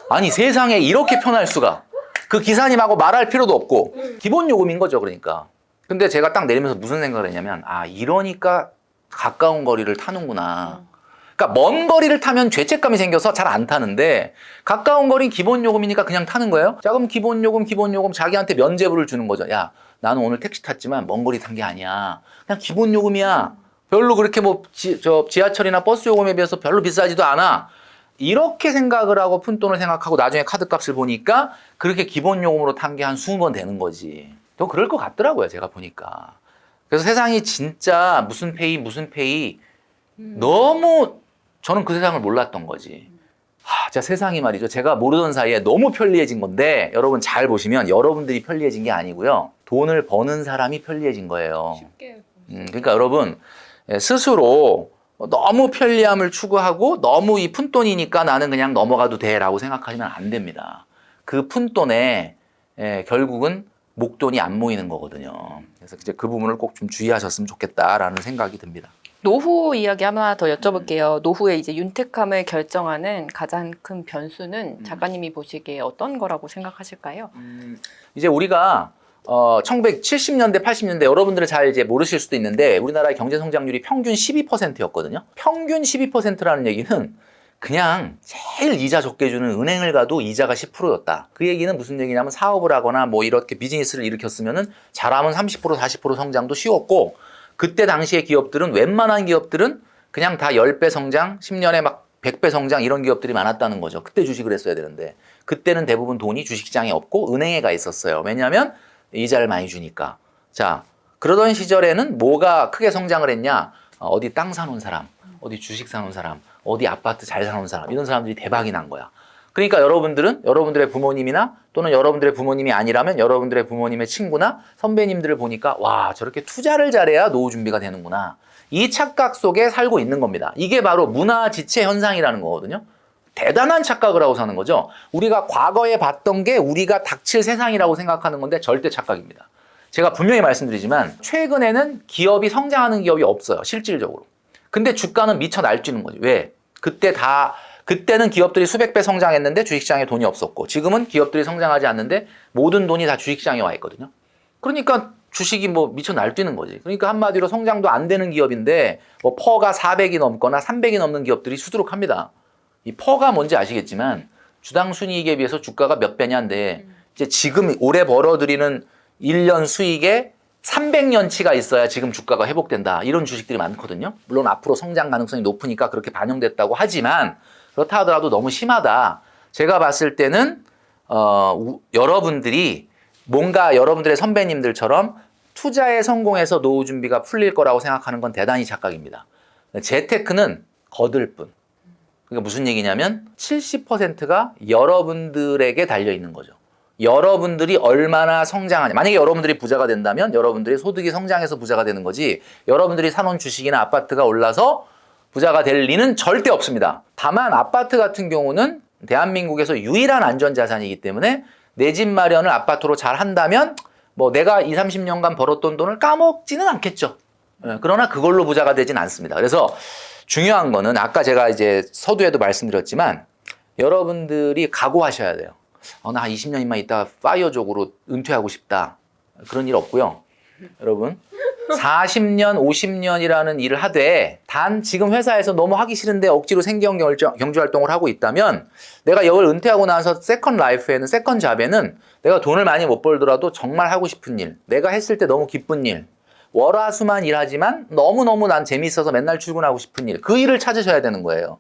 Speaker 2: 아니 세상에 이렇게 편할 수가. 그 기사님하고 말할 필요도 없고 기본 요금인 거죠. 그러니까. 근데 제가 딱 내리면서 무슨 생각을 했냐면 이러니까 가까운 거리를 타는구나. 그러니까 먼 거리를 타면 죄책감이 생겨서 잘 안 타는데 가까운 거리는 기본 요금이니까 그냥 타는 거예요. 자, 그럼 기본 요금 자기한테 면제부를 주는 거죠. 야, 나는 오늘 택시 탔지만 먼 거리 탄 게 아니야. 그냥 기본 요금이야. 별로 그렇게 뭐 지하철이나 버스 요금에 비해서 별로 비싸지도 않아. 이렇게 생각을 하고 푼돈을 생각하고 나중에 카드값을 보니까 그렇게 기본 요금으로 탄 게 한 20번 되는 거지. 또 그럴 것 같더라고요. 제가 보니까. 그래서 세상이 진짜 무슨 페이 너무 저는 그 세상을 몰랐던 거지. 진짜 세상이 말이죠. 제가 모르던 사이에 너무 편리해진 건데 여러분 잘 보시면 여러분들이 편리해진 게 아니고요. 돈을 버는 사람이 편리해진 거예요.
Speaker 3: 쉽게.
Speaker 2: 그러니까 여러분 스스로 너무 편리함을 추구하고 너무 이 푼돈이니까 나는 그냥 넘어가도 돼라고 생각하시면 안 됩니다. 그 푼돈에 결국은 목돈이 안 모이는 거거든요. 그래서 이제 그 부분을 꼭 좀 주의하셨으면 좋겠다라는 생각이 듭니다.
Speaker 1: 노후 이야기 하나 더 여쭤볼게요. 노후의 이제 윤택함을 결정하는 가장 큰 변수는 작가님이 보시기에 어떤 거라고 생각하실까요?
Speaker 2: 이제 우리가 1970년대, 80년대 여러분들은 잘 이제 모르실 수도 있는데 우리나라의 경제 성장률이 평균 12%였거든요. 평균 12%라는 얘기는 그냥 제일 이자 적게 주는 은행을 가도 이자가 10%였다. 그 얘기는 무슨 얘기냐면 사업을 하거나 뭐 이렇게 비즈니스를 일으켰으면은 잘하면 30%, 40% 성장도 쉬웠고 그때 당시의 기업들은 웬만한 기업들은 그냥 다 10배 성장, 10년에 막 100배 성장 이런 기업들이 많았다는 거죠. 그때 주식을 했어야 되는데 그때는 대부분 돈이 주식시장에 없고 은행에 가 있었어요. 왜냐하면 이자를 많이 주니까. 자, 그러던 시절에는 뭐가 크게 성장을 했냐? 어디 땅 사놓은 사람, 어디 주식 사놓은 사람, 어디 아파트 잘 사놓은 사람 이런 사람들이 대박이 난 거야. 그러니까 여러분들은 여러분들의 부모님이나 또는 여러분들의 부모님이 아니라면 여러분들의 부모님의 친구나 선배님들을 보니까 와 저렇게 투자를 잘해야 노후 준비가 되는구나. 이 착각 속에 살고 있는 겁니다. 이게 바로 문화 지체 현상이라는 거거든요. 대단한 착각을 하고 사는 거죠. 우리가 과거에 봤던 게 우리가 닥칠 세상이라고 생각하는 건데 절대 착각입니다. 제가 분명히 말씀드리지만 최근에는 기업이 성장하는 기업이 없어요. 실질적으로. 근데 주가는 미쳐 날뛰는 거죠. 왜? 그때는 기업들이 수백 배 성장했는데 주식시장에 돈이 없었고 지금은 기업들이 성장하지 않는데 모든 돈이 다 주식시장에 와 있거든요. 그러니까 주식이 뭐 미쳐 날뛰는 거지. 그러니까 한마디로 성장도 안 되는 기업인데 뭐 퍼가 400이 넘거나 300이 넘는 기업들이 수두룩합니다. 이 퍼가 뭔지 아시겠지만 주당 순이익에 비해서 주가가 몇 배냐인데 이제 지금 올해 벌어들이는 1년 수익에 300년치가 있어야 지금 주가가 회복된다. 이런 주식들이 많거든요. 물론 앞으로 성장 가능성이 높으니까 그렇게 반영됐다고 하지만 그렇다 하더라도 너무 심하다. 제가 봤을 때는 여러분들이 뭔가 여러분들의 선배님들처럼 투자에 성공해서 노후 준비가 풀릴 거라고 생각하는 건 대단히 착각입니다. 재테크는 거들 뿐. 그러니까 무슨 얘기냐면 70%가 여러분들에게 달려 있는 거죠. 여러분들이 얼마나 성장하냐. 만약에 여러분들이 부자가 된다면 여러분들의 소득이 성장해서 부자가 되는 거지 여러분들이 사놓은 주식이나 아파트가 올라서 부자가 될 리는 절대 없습니다. 다만 아파트 같은 경우는 대한민국에서 유일한 안전자산이기 때문에 내 집 마련을 아파트로 잘 한다면 뭐 내가 20, 30년간 벌었던 돈을 까먹지는 않겠죠. 그러나 그걸로 부자가 되진 않습니다. 그래서 중요한 거는 아까 제가 이제 서두에도 말씀드렸지만 여러분들이 각오하셔야 돼요. 나 한 20년만 있다가 파이어족으로 은퇴하고 싶다. 그런 일 없고요. 여러분 40년, 50년이라는 일을 하되 단 지금 회사에서 너무 하기 싫은데 억지로 생계형 경제활동을 하고 있다면 내가 이걸 은퇴하고 나서 세컨 라이프에는 세컨 잡에는 내가 돈을 많이 못 벌더라도 정말 하고 싶은 일, 내가 했을 때 너무 기쁜 일, 월화수만 일하지만 너무너무 난 재미있어서 맨날 출근하고 싶은 일, 그 일을 찾으셔야 되는 거예요.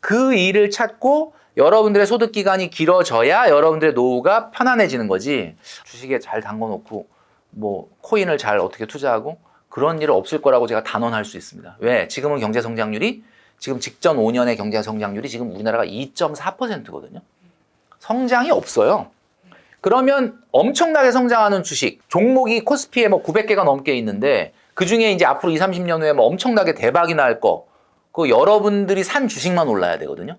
Speaker 2: 그 일을 찾고 여러분들의 소득 기간이 길어져야 여러분들의 노후가 편안해지는 거지. 주식에 잘 담궈놓고 뭐 코인을 잘 어떻게 투자하고 그런 일은 없을 거라고 제가 단언할 수 있습니다. 왜? 지금은 경제 성장률이 지금 직전 5년의 경제 성장률이 지금 우리나라가 2.4%거든요. 성장이 없어요. 그러면 엄청나게 성장하는 주식, 종목이 코스피에 뭐 900개가 넘게 있는데 그 중에 이제 앞으로 20, 30년 후에 뭐 엄청나게 대박이 날 거, 그 여러분들이 산 주식만 올라야 되거든요.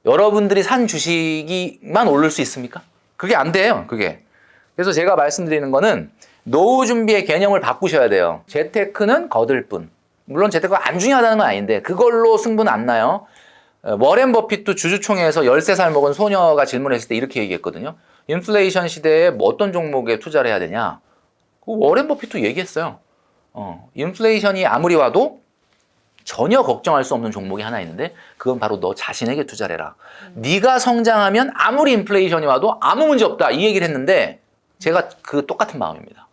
Speaker 2: 여러분들이 산 주식이만 오를 수 있습니까? 그게 안 돼요, 그게. 그래서 제가 말씀드리는 거는 노후 준비의 개념을 바꾸셔야 돼요. 재테크는 거들 뿐. 물론 재테크가 안 중요하다는 건 아닌데 그걸로 승부는 안 나요. 워렌 버핏도 주주총회에서 13살 먹은 소녀가 질문했을 때 이렇게 얘기했거든요. 인플레이션 시대에 뭐 어떤 종목에 투자를 해야 되냐? 워렌 버핏도 얘기했어요. 인플레이션이 아무리 와도 전혀 걱정할 수 없는 종목이 하나 있는데 그건 바로 너 자신에게 투자를 해라. 네가 성장하면 아무리 인플레이션이 와도 아무 문제 없다. 이 얘기를 했는데 제가 그 똑같은 마음입니다.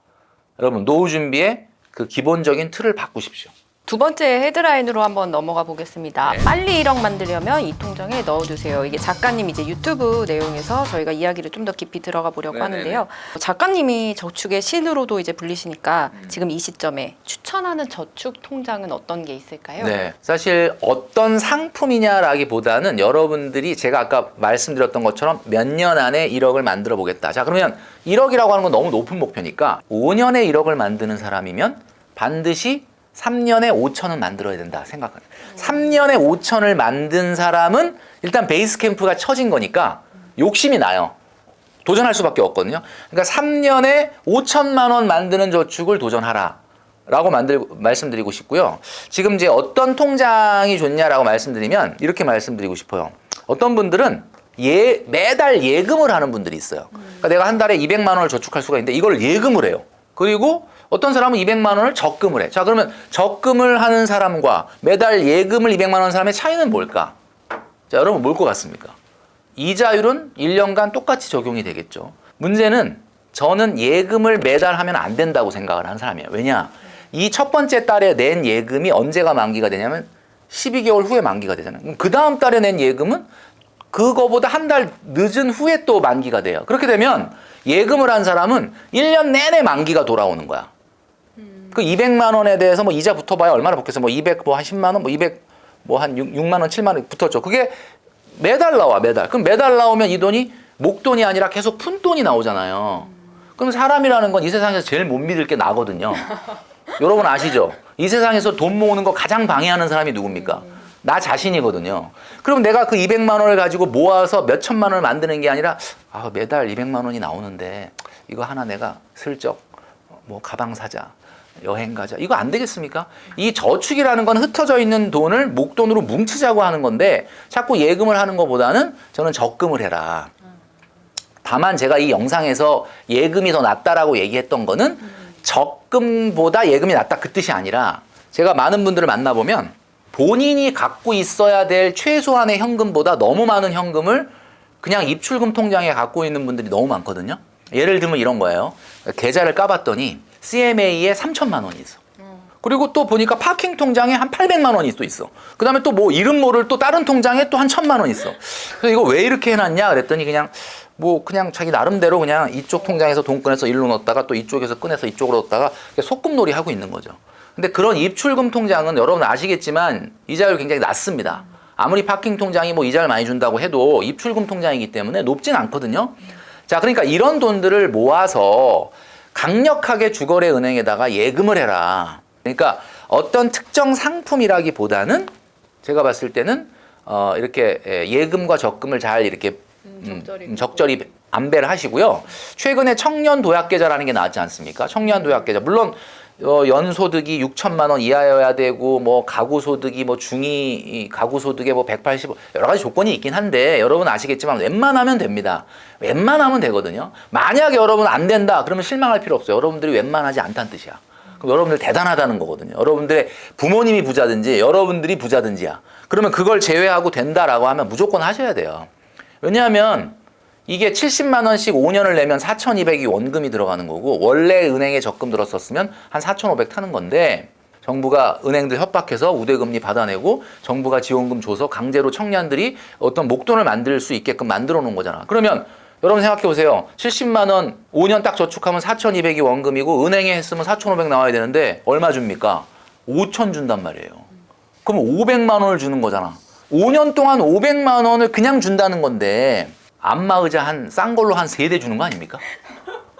Speaker 2: 여러분 노후 준비의 그 기본적인 틀을 바꾸십시오.
Speaker 1: 두 번째 헤드라인으로 한번 넘어가 보겠습니다.
Speaker 2: 네.
Speaker 1: 빨리 1억 만들려면 이 통장에 넣어두세요. 이게 작가님 이제 유튜브 내용에서 저희가 이야기를 좀 더 깊이 들어가 보려고
Speaker 2: 네네네.
Speaker 1: 하는데요. 작가님이 저축의 신으로도 이제 불리시니까 지금 이 시점에 추천하는 저축 통장은 어떤 게 있을까요?
Speaker 2: 네, 사실 어떤 상품이냐라기보다는 여러분들이 제가 아까 말씀드렸던 것처럼 몇 년 안에 1억을 만들어 보겠다. 자, 그러면 1억이라고 하는 건 너무 높은 목표니까 5년에 1억을 만드는 사람이면 반드시 3년에 5천은 만들어야 된다 생각해요. 3년에 5천을 만든 사람은 일단 베이스 캠프가 쳐진 거니까 욕심이 나요. 도전할 수밖에 없거든요. 그러니까 3년에 5천만 원 만드는 저축을 도전하라. 라고 말씀드리고 싶고요. 지금 이제 어떤 통장이 좋냐라고 말씀드리면 이렇게 말씀드리고 싶어요. 어떤 분들은 매달 예금을 하는 분들이 있어요. 그러니까 내가 한 달에 200만 원을 저축할 수가 있는데 이걸 예금을 해요. 그리고 어떤 사람은 200만 원을 적금을 해. 자, 그러면 적금을 하는 사람과 매달 예금을 200만 원 하는 사람의 차이는 뭘까? 자, 여러분 뭘 것 같습니까? 이자율은 1년간 똑같이 적용이 되겠죠. 문제는 저는 예금을 매달 하면 안 된다고 생각을 하는 사람이에요. 왜냐? 이 첫 번째 달에 낸 예금이 언제가 만기가 되냐면 12개월 후에 만기가 되잖아요. 그 다음 달에 낸 예금은 그거보다 한 달 늦은 후에 또 만기가 돼요. 그렇게 되면 예금을 한 사람은 1년 내내 만기가 돌아오는 거야. 그 200만 원에 대해서 뭐 이자 붙어봐야 얼마나 붙겠어? 뭐 200, 뭐 한 10만 원, 뭐 200, 뭐 한 6만 원, 7만 원 붙었죠. 그게 매달 나와, 매달. 그럼 매달 나오면 이 돈이 목돈이 아니라 계속 푼돈이 나오잖아요. 그럼 사람이라는 건 이 세상에서 제일 못 믿을 게 나거든요. 여러분 아시죠? 이 세상에서 돈 모으는 거 가장 방해하는 사람이 누굽니까? 나 자신이거든요. 그럼 내가 그 200만 원을 가지고 모아서 몇 천만 원을 만드는 게 아니라 매달 200만 원이 나오는데 이거 하나 내가 슬쩍 뭐 가방 사자, 여행 가자. 이거 안 되겠습니까? 이 저축이라는 건 흩어져 있는 돈을 목돈으로 뭉치자고 하는 건데 자꾸 예금을 하는 것보다는 저는 적금을 해라. 다만 제가 이 영상에서 예금이 더 낫다라고 얘기했던 거는 적금보다 예금이 낫다 그 뜻이 아니라 제가 많은 분들을 만나보면 본인이 갖고 있어야 될 최소한의 현금보다 너무 많은 현금을 그냥 입출금 통장에 갖고 있는 분들이 너무 많거든요. 예를 들면 이런 거예요. 계좌를 까봤더니 CMA에 3천만 원이 있어. 그리고 또 보니까 파킹 통장에 한 800만 원이 또 있어. 그 다음에 또 뭐 이름 모를 또 다른 통장에 또 한 1,000만 원 있어. 그래서 이거 왜 이렇게 해놨냐 그랬더니 그냥 자기 나름대로 그냥 이쪽 통장에서 돈 꺼내서 일로 넣었다가 또 이쪽에서 꺼내서 이쪽으로 넣었다가 소꿉놀이 하고 있는 거죠. 근데 그런 입출금 통장은 여러분 아시겠지만 이자율이 굉장히 낮습니다. 아무리 파킹 통장이 뭐 이자를 많이 준다고 해도 입출금 통장이기 때문에 높진 않거든요. 자, 그러니까 이런 돈들을 모아서 강력하게 주거래 은행에다가 예금을 해라. 그러니까 어떤 특정 상품이라기보다는 제가 봤을 때는 이렇게 예금과 적금을 잘 이렇게 적절히 안배를 하시고요. 최근에 청년 도약 계좌라는 게 나왔지 않습니까? 청년 도약 계좌. 물론 연소득이 6천만 원 이하여야 되고 뭐 가구 소득이 뭐 중위 가구 소득에 뭐 180 여러 가지 조건이 있긴 한데 여러분 아시겠지만 웬만하면 됩니다. 웬만하면 되거든요. 만약에 여러분 안 된다 그러면 실망할 필요 없어요. 여러분들이 웬만하지 않다는 뜻이야. 그럼 여러분들 대단하다는 거거든요. 여러분들의 부모님이 부자든지 여러분들이 부자든지야. 그러면 그걸 제외하고 된다라고 하면 무조건 하셔야 돼요. 왜냐하면 이게 70만 원씩 5년을 내면 4,200이 원금이 들어가는 거고 원래 은행에 적금 들었었으면 한 4,500 타는 건데 정부가 은행들 협박해서 우대금리 받아내고 정부가 지원금 줘서 강제로 청년들이 어떤 목돈을 만들 수 있게끔 만들어 놓은 거잖아. 그러면 여러분 생각해 보세요. 70만 원 5년 딱 저축하면 4,200이 원금이고 은행에 했으면 4,500 나와야 되는데 얼마 줍니까? 5,000 준단 말이에요. 그럼 500만 원을 주는 거잖아. 5년 동안 500만 원을 그냥 준다는 건데 안마의자 싼 걸로 한 3대 주는 거 아닙니까?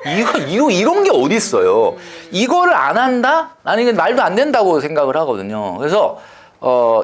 Speaker 2: 이런 게 어디 있어요? 이거를 안 한다? 나는 이건 말도 안 된다고 생각을 하거든요. 그래서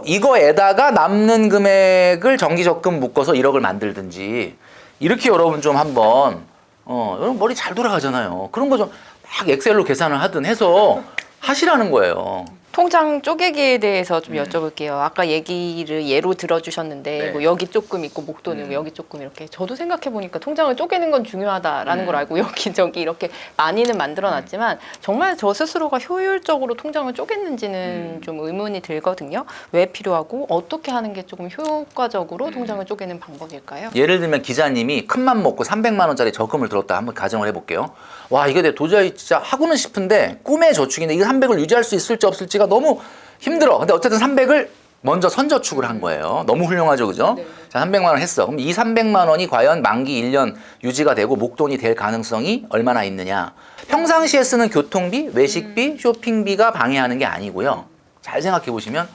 Speaker 2: 이거에다가 남는 금액을 정기적금 묶어서 1억을 만들든지 이렇게 여러분 좀 한번 여러분 머리 잘 돌아가잖아요. 그런 거 좀 막 엑셀로 계산을 하든 해서 하시라는 거예요.
Speaker 1: 통장 쪼개기에 대해서 좀 여쭤볼게요. 아까 얘기를 예로 들어주셨는데
Speaker 2: 네.
Speaker 1: 뭐 여기 조금 있고 목돈이고 여기 조금 이렇게 저도 생각해보니까 통장을 쪼개는 건 중요하다라는 걸 알고 여기저기 이렇게 많이는 만들어놨지만 정말 저 스스로가 효율적으로 통장을 쪼갰는지는 좀 의문이 들거든요. 왜 필요하고 어떻게 하는 게 조금 효과적으로 통장을 쪼개는 방법일까요?
Speaker 2: 예를 들면 기자님이 큰맘 먹고 300만 원짜리 적금을 들었다 한번 가정을 해볼게요. 와 이게 내 도저히 진짜 하고는 싶은데 꿈의 저축인데 이 300을 유지할 수 있을지 없을지가 너무 힘들어. 근데 어쨌든 300을 먼저 선저축을 한 거예요. 너무 훌륭하죠, 그죠?
Speaker 1: 네.
Speaker 2: 자, 300만 원 했어. 그럼 이 300만 원이 과연 만기 1년 유지가 되고 목돈이 될 가능성이 얼마나 있느냐? 평상시에 쓰는 교통비, 외식비, 쇼핑비가 방해하는 게 아니고요. 잘 생각해 보시면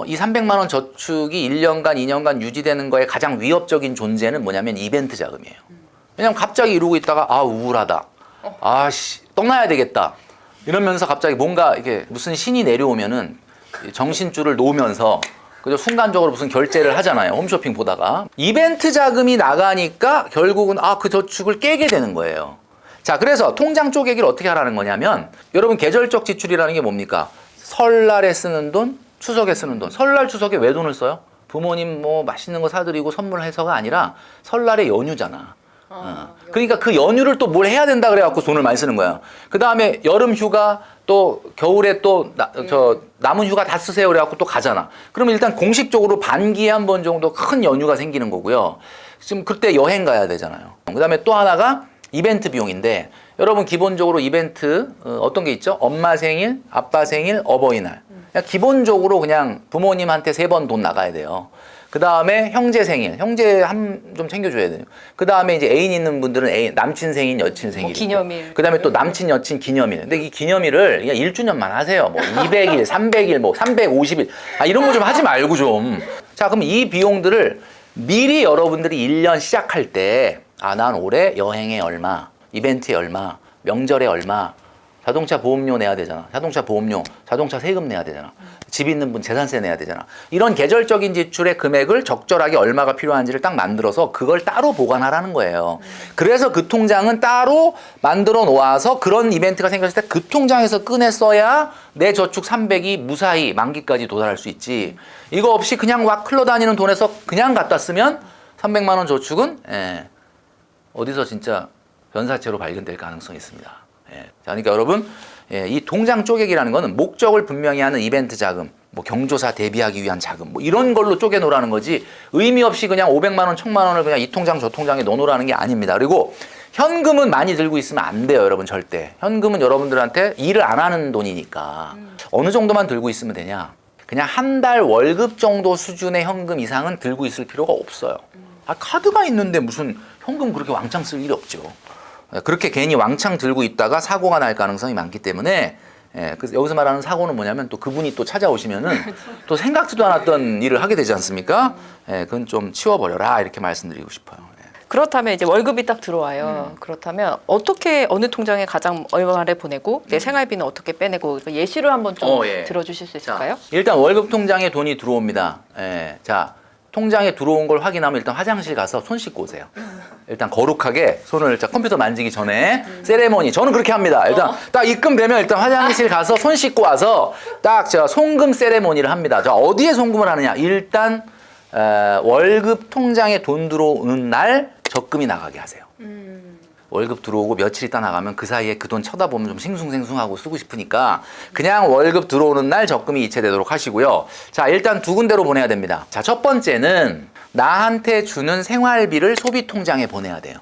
Speaker 2: 이 300만 원 저축이 1년간, 2년간 유지되는 거에 가장 위협적인 존재는 뭐냐면 이벤트 자금이에요. 왜냐면 갑자기 이러고 있다가 우울하다. 떡나야 되겠다. 이러면서 갑자기 뭔가 이게 무슨 신이 내려오면은 정신줄을 놓으면서 그죠? 순간적으로 무슨 결제를 하잖아요. 홈쇼핑 보다가. 이벤트 자금이 나가니까 결국은 그 저축을 깨게 되는 거예요. 자, 그래서 통장 쪼개기를 어떻게 하라는 거냐면 여러분 계절적 지출이라는 게 뭡니까? 설날에 쓰는 돈, 추석에 쓰는 돈. 설날, 추석에 왜 돈을 써요? 부모님 뭐 맛있는 거 사드리고 선물해서가 아니라 설날에 연휴잖아. 그러니까 그 연휴를 또 뭘 해야 된다 그래갖고 돈을 많이 쓰는 거야. 그 다음에 여름 휴가 또 겨울에 또 남은 휴가 다 쓰세요 그래갖고 또 가잖아. 그러면 일단 공식적으로 반기에 한 번 정도 큰 연휴가 생기는 거고요. 지금 그때 여행 가야 되잖아요. 그 다음에 또 하나가 이벤트 비용인데 여러분 기본적으로 이벤트 어떤 게 있죠? 엄마 생일, 아빠 생일, 어버이날. 그냥 기본적으로 그냥 부모님한테 3번 돈 나가야 돼요. 그 다음에 형제 생일, 형제 좀 챙겨줘야 돼요. 그 다음에 이제 애인 있는 분들은 남친 생일, 여친 생일.
Speaker 1: 기념일.
Speaker 2: 그 다음에 또 남친, 여친 기념일. 근데 이 기념일을 그냥 1주년만 하세요. 뭐 200일, 300일, 뭐 350일. 이런 거 좀 하지 말고 좀. 자, 그럼 이 비용들을 미리 여러분들이 1년 시작할 때, 난 올해 여행에 얼마, 이벤트에 얼마, 명절에 얼마. 자동차 보험료 내야 되잖아. 자동차 보험료, 자동차 세금 내야 되잖아. 집 있는 분 재산세 내야 되잖아. 이런 계절적인 지출의 금액을 적절하게 얼마가 필요한지를 딱 만들어서 그걸 따로 보관하라는 거예요. 그래서 그 통장은 따로 만들어 놓아서 그런 이벤트가 생겼을 때 그 통장에서 꺼내 써야 내 저축 300이 무사히 만기까지 도달할 수 있지. 이거 없이 그냥 막 흘러다니는 돈에서 그냥 갖다 쓰면 300만 원 저축은 어디서 진짜 변사체로 발견될 가능성이 있습니다. 자, 그러니까 여러분, 이 통장 쪼개기라는 거는 목적을 분명히 하는 이벤트 자금, 뭐 경조사 대비하기 위한 자금, 뭐 이런 걸로 쪼개 놓으라는 거지 의미 없이 그냥 500만 원, 1000만 원을 그냥 이 통장 저 통장에 넣어 놓으라는 게 아닙니다. 그리고 현금은 많이 들고 있으면 안 돼요, 여러분. 절대. 현금은 여러분들한테 일을 안 하는 돈이니까 어느 정도만 들고 있으면 되냐? 그냥 한 달 월급 정도 수준의 현금 이상은 들고 있을 필요가 없어요. 카드가 있는데 무슨 현금 그렇게 왕창 쓸 일이 없죠. 그렇게 괜히 왕창 들고 있다가 사고가 날 가능성이 많기 때문에 그래서 여기서 말하는 사고는 뭐냐면 또 그분이 또 찾아오시면은 또 생각지도 않았던 일을 하게 되지 않습니까? 그건 좀 치워버려라 이렇게 말씀드리고 싶어요.
Speaker 1: 그렇다면 이제 월급이 딱 들어와요. 그렇다면 어떻게 어느 통장에 가장 얼마를 보내고 내 생활비는 어떻게 빼내고 예시를 한번 좀 들어주실 수 있을까요?
Speaker 2: 자, 일단 월급 통장에 돈이 들어옵니다. 자, 통장에 들어온 걸 확인하면 일단 화장실 가서 손 씻고 오세요. 일단 거룩하게 손을 컴퓨터 만지기 전에 세레머니 저는 그렇게 합니다. 일단 딱 입금되면 일단 화장실 가서 손 씻고 와서 딱 제가 송금 세레머니를 합니다. 자, 어디에 송금을 하느냐? 일단 월급 통장에 돈 들어오는 날 적금이 나가게 하세요. 월급 들어오고 며칠 있다 나가면 그 사이에 그 돈 쳐다보면 좀 싱숭생숭하고 쓰고 싶으니까 그냥 월급 들어오는 날 적금이 이체되도록 하시고요. 자, 일단 두 군데로 보내야 됩니다. 자, 첫 번째는 나한테 주는 생활비를 소비 통장에 보내야 돼요.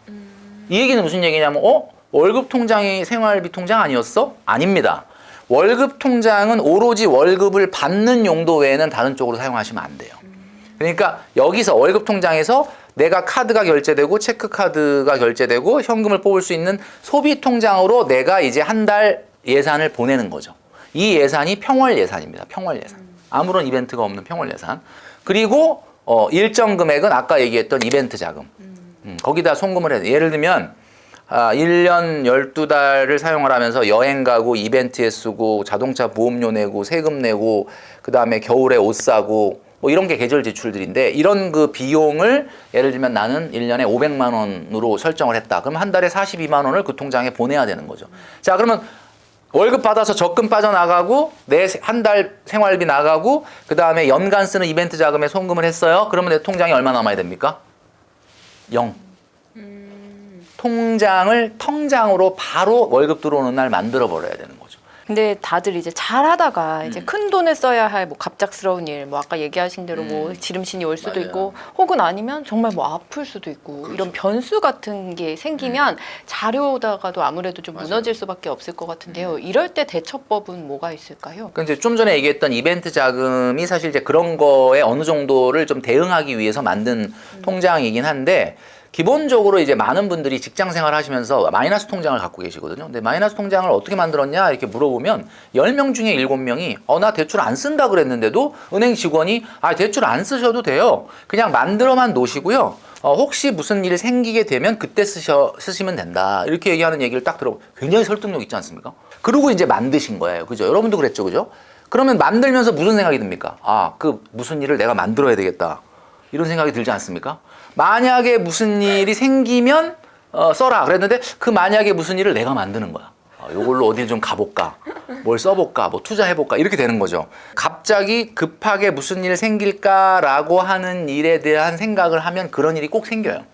Speaker 2: 이 얘기는 무슨 얘기냐면 월급 통장이 생활비 통장 아니었어? 아닙니다. 월급 통장은 오로지 월급을 받는 용도 외에는 다른 쪽으로 사용하시면 안 돼요. 그러니까 여기서 월급 통장에서 내가 카드가 결제되고 체크카드가 결제되고 현금을 뽑을 수 있는 소비 통장으로 내가 이제 한 달 예산을 보내는 거죠. 이 예산이 평월 예산입니다. 평월 예산. 아무런 이벤트가 없는 평월 예산. 그리고 일정 금액은 아까 얘기했던 이벤트 자금. 거기다 송금을 해야 돼. 예를 들면 1년 12달을 사용을 하면서 여행 가고 이벤트에 쓰고 자동차 보험료 내고 세금 내고 그다음에 겨울에 옷 사고 뭐 이런 게 계절 지출들인데 이런 그 비용을 예를 들면 나는 1년에 500만 원으로 설정을 했다. 그럼 한 달에 42만 원을 그 통장에 보내야 되는 거죠. 자, 그러면 월급 받아서 적금 빠져나가고 내 한 달 생활비 나가고 그다음에 연간 쓰는 이벤트 자금에 송금을 했어요. 그러면 내 통장에 얼마 남아야 됩니까? 0. 통장을 통장으로 바로 월급 들어오는 날 만들어 버려야 되는 거죠.
Speaker 1: 근데 다들 이제 잘하다가 이제 큰 돈을 써야 할 뭐 갑작스러운 일, 뭐 아까 얘기하신 대로 뭐 지름신이 올 수도
Speaker 2: 맞아요.
Speaker 1: 있고, 혹은 아니면 정말 뭐 아플 수도 있고,
Speaker 2: 그렇죠.
Speaker 1: 이런 변수 같은 게 생기면 자료다가도 아무래도 좀 무너질 수밖에 없을 것 같은데요. 이럴 때 대처법은 뭐가 있을까요?
Speaker 2: 그러니까 이제 좀 전에 얘기했던 이벤트 자금이 사실 이제 그런 거에 어느 정도를 좀 대응하기 위해서 만든 통장이긴 한데. 기본적으로 이제 많은 분들이 직장 생활 하시면서 마이너스 통장을 갖고 계시거든요. 근데 마이너스 통장을 어떻게 만들었냐 이렇게 물어보면 10명 중에 7명이 나 대출 안 쓴다 그랬는데도 은행 직원이 대출 안 쓰셔도 돼요. 그냥 만들어만 놓으시고요. 혹시 무슨 일이 생기게 되면 그때 쓰시면 된다. 이렇게 얘기하는 얘기를 딱 들어보면 굉장히 설득력 있지 않습니까? 그리고 이제 만드신 거예요. 그죠? 여러분도 그랬죠. 그죠? 그러면 만들면서 무슨 생각이 듭니까? 그 무슨 일을 내가 만들어야 되겠다. 이런 생각이 들지 않습니까? 만약에 무슨 일이 생기면 써라 그랬는데 그 만약에 무슨 일을 내가 만드는 거야. 요걸로 어딜 좀 가볼까, 뭘 써볼까, 뭐 투자해볼까 이렇게 되는 거죠. 갑자기 급하게 무슨 일 생길까라고 하는 일에 대한 생각을 하면 그런 일이 꼭 생겨요.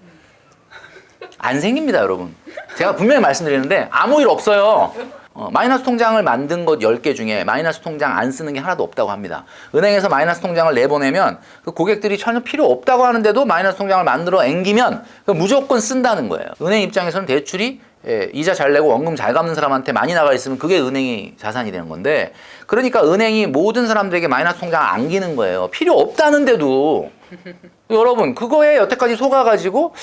Speaker 2: 안 생깁니다, 여러분. 제가 분명히 말씀드리는데 아무 일 없어요. 마이너스 통장을 만든 것 10개 중에 마이너스 통장 안 쓰는 게 하나도 없다고 합니다. 은행에서 마이너스 통장을 내보내면 그 고객들이 전혀 필요 없다고 하는데도 마이너스 통장을 만들어 앵기면 무조건 쓴다는 거예요. 은행 입장에서는 대출이 이자 잘 내고 원금 잘 갚는 사람한테 많이 나가 있으면 그게 은행이 자산이 되는 건데, 그러니까 은행이 모든 사람들에게 마이너스 통장을 안기는 거예요. 필요 없다는데도. 여러분 그거에 여태까지 속아가지고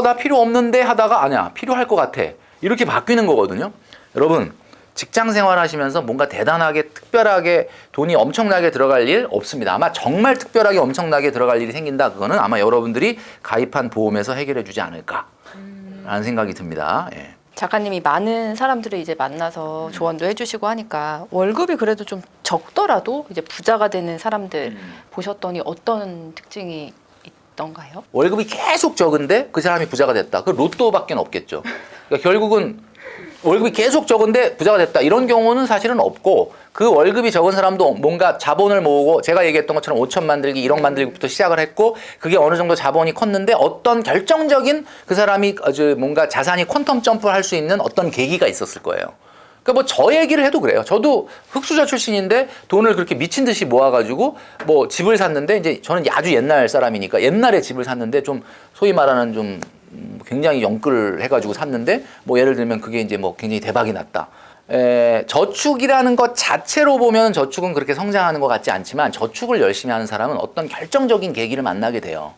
Speaker 2: 나 필요 없는데 하다가 아니야 필요할 것 같아 이렇게 바뀌는 거거든요. 여러분 직장 생활하시면서 뭔가 대단하게 특별하게 돈이 엄청나게 들어갈 일 없습니다. 아마 정말 특별하게 엄청나게 들어갈 일이 생긴다. 그거는 아마 여러분들이 가입한 보험에서 해결해 주지 않을까 라는 생각이 듭니다.
Speaker 1: 작가님이 많은 사람들을 이제 만나서 조언도 해주시고 하니까 월급이 그래도 좀 적더라도 이제 부자가 되는 사람들 보셨더니 어떤 특징이 있던가요?
Speaker 2: 월급이 계속 적은데 그 사람이 부자가 됐다. 그 로또밖에 없겠죠. 그러니까 결국은 월급이 계속 적은데 부자가 됐다. 이런 경우는 사실은 없고 그 월급이 적은 사람도 뭔가 자본을 모으고 제가 얘기했던 것처럼 5천 만들기, 1억 만들기부터 시작을 했고 그게 어느 정도 자본이 컸는데 어떤 결정적인 그 사람이 아주 뭔가 자산이 퀀텀 점프를 할 수 있는 어떤 계기가 있었을 거예요. 그러니까 뭐 저 얘기를 해도 그래요. 저도 흑수저 출신인데 돈을 그렇게 미친 듯이 모아가지고 뭐 집을 샀는데 이제 저는 아주 옛날 사람이니까 옛날에 집을 샀는데 좀 소위 말하는 좀 굉장히 영끌을 해가지고 샀는데 뭐 예를 들면 그게 이제 뭐 굉장히 대박이 났다. 저축이라는 것 자체로 보면 저축은 그렇게 성장하는 것 같지 않지만 저축을 열심히 하는 사람은 어떤 결정적인 계기를 만나게 돼요.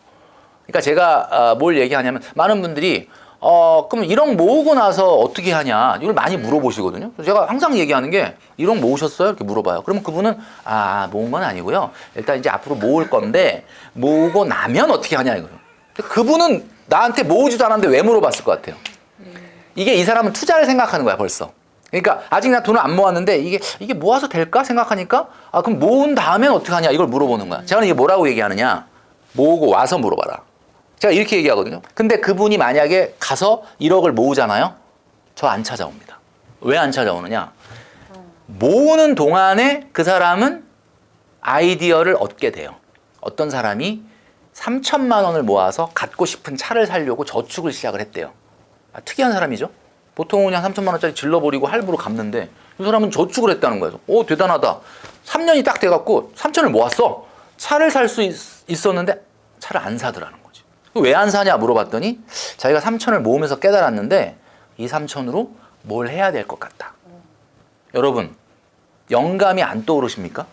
Speaker 2: 그러니까 제가 뭘 얘기하냐면 많은 분들이 그럼 1억 모으고 나서 어떻게 하냐 이걸 많이 물어보시거든요. 그래서 제가 항상 얘기하는 게 1억 모으셨어요? 이렇게 물어봐요. 그러면 그분은 모은 건 아니고요. 일단 이제 앞으로 모을 건데 모으고 나면 어떻게 하냐 이거예요. 그분은 나한테 모으지도 않았는데 왜 물어봤을 것 같아요? 이게 이 사람은 투자를 생각하는 거야 벌써. 그러니까 아직 나 돈을 안 모았는데 이게 모아서 될까 생각하니까 그럼 모은 다음엔 어떻게 하냐 이걸 물어보는 거야. 제가 이게 뭐라고 얘기하느냐? 모으고 와서 물어봐라. 제가 이렇게 얘기하거든요. 근데 그분이 만약에 가서 1억을 모으잖아요. 저 안 찾아옵니다. 왜 안 찾아오느냐? 모으는 동안에 그 사람은 아이디어를 얻게 돼요. 어떤 사람이 3천만 원을 모아서 갖고 싶은 차를 사려고 저축을 시작을 했대요. 특이한 사람이죠. 보통은 그냥 3천만 원짜리 질러버리고 할부로 갚는데 이 사람은 저축을 했다는 거예요. 오 대단하다. 3년이 딱 돼갖고 3천을 모았어. 차를 살 수 있었는데 차를 안 사더라는 거지. 왜 안 사냐 물어봤더니 자기가 3천을 모으면서 깨달았는데 이 3천으로 뭘 해야 될 것 같다. 여러분 영감이 안 떠오르십니까?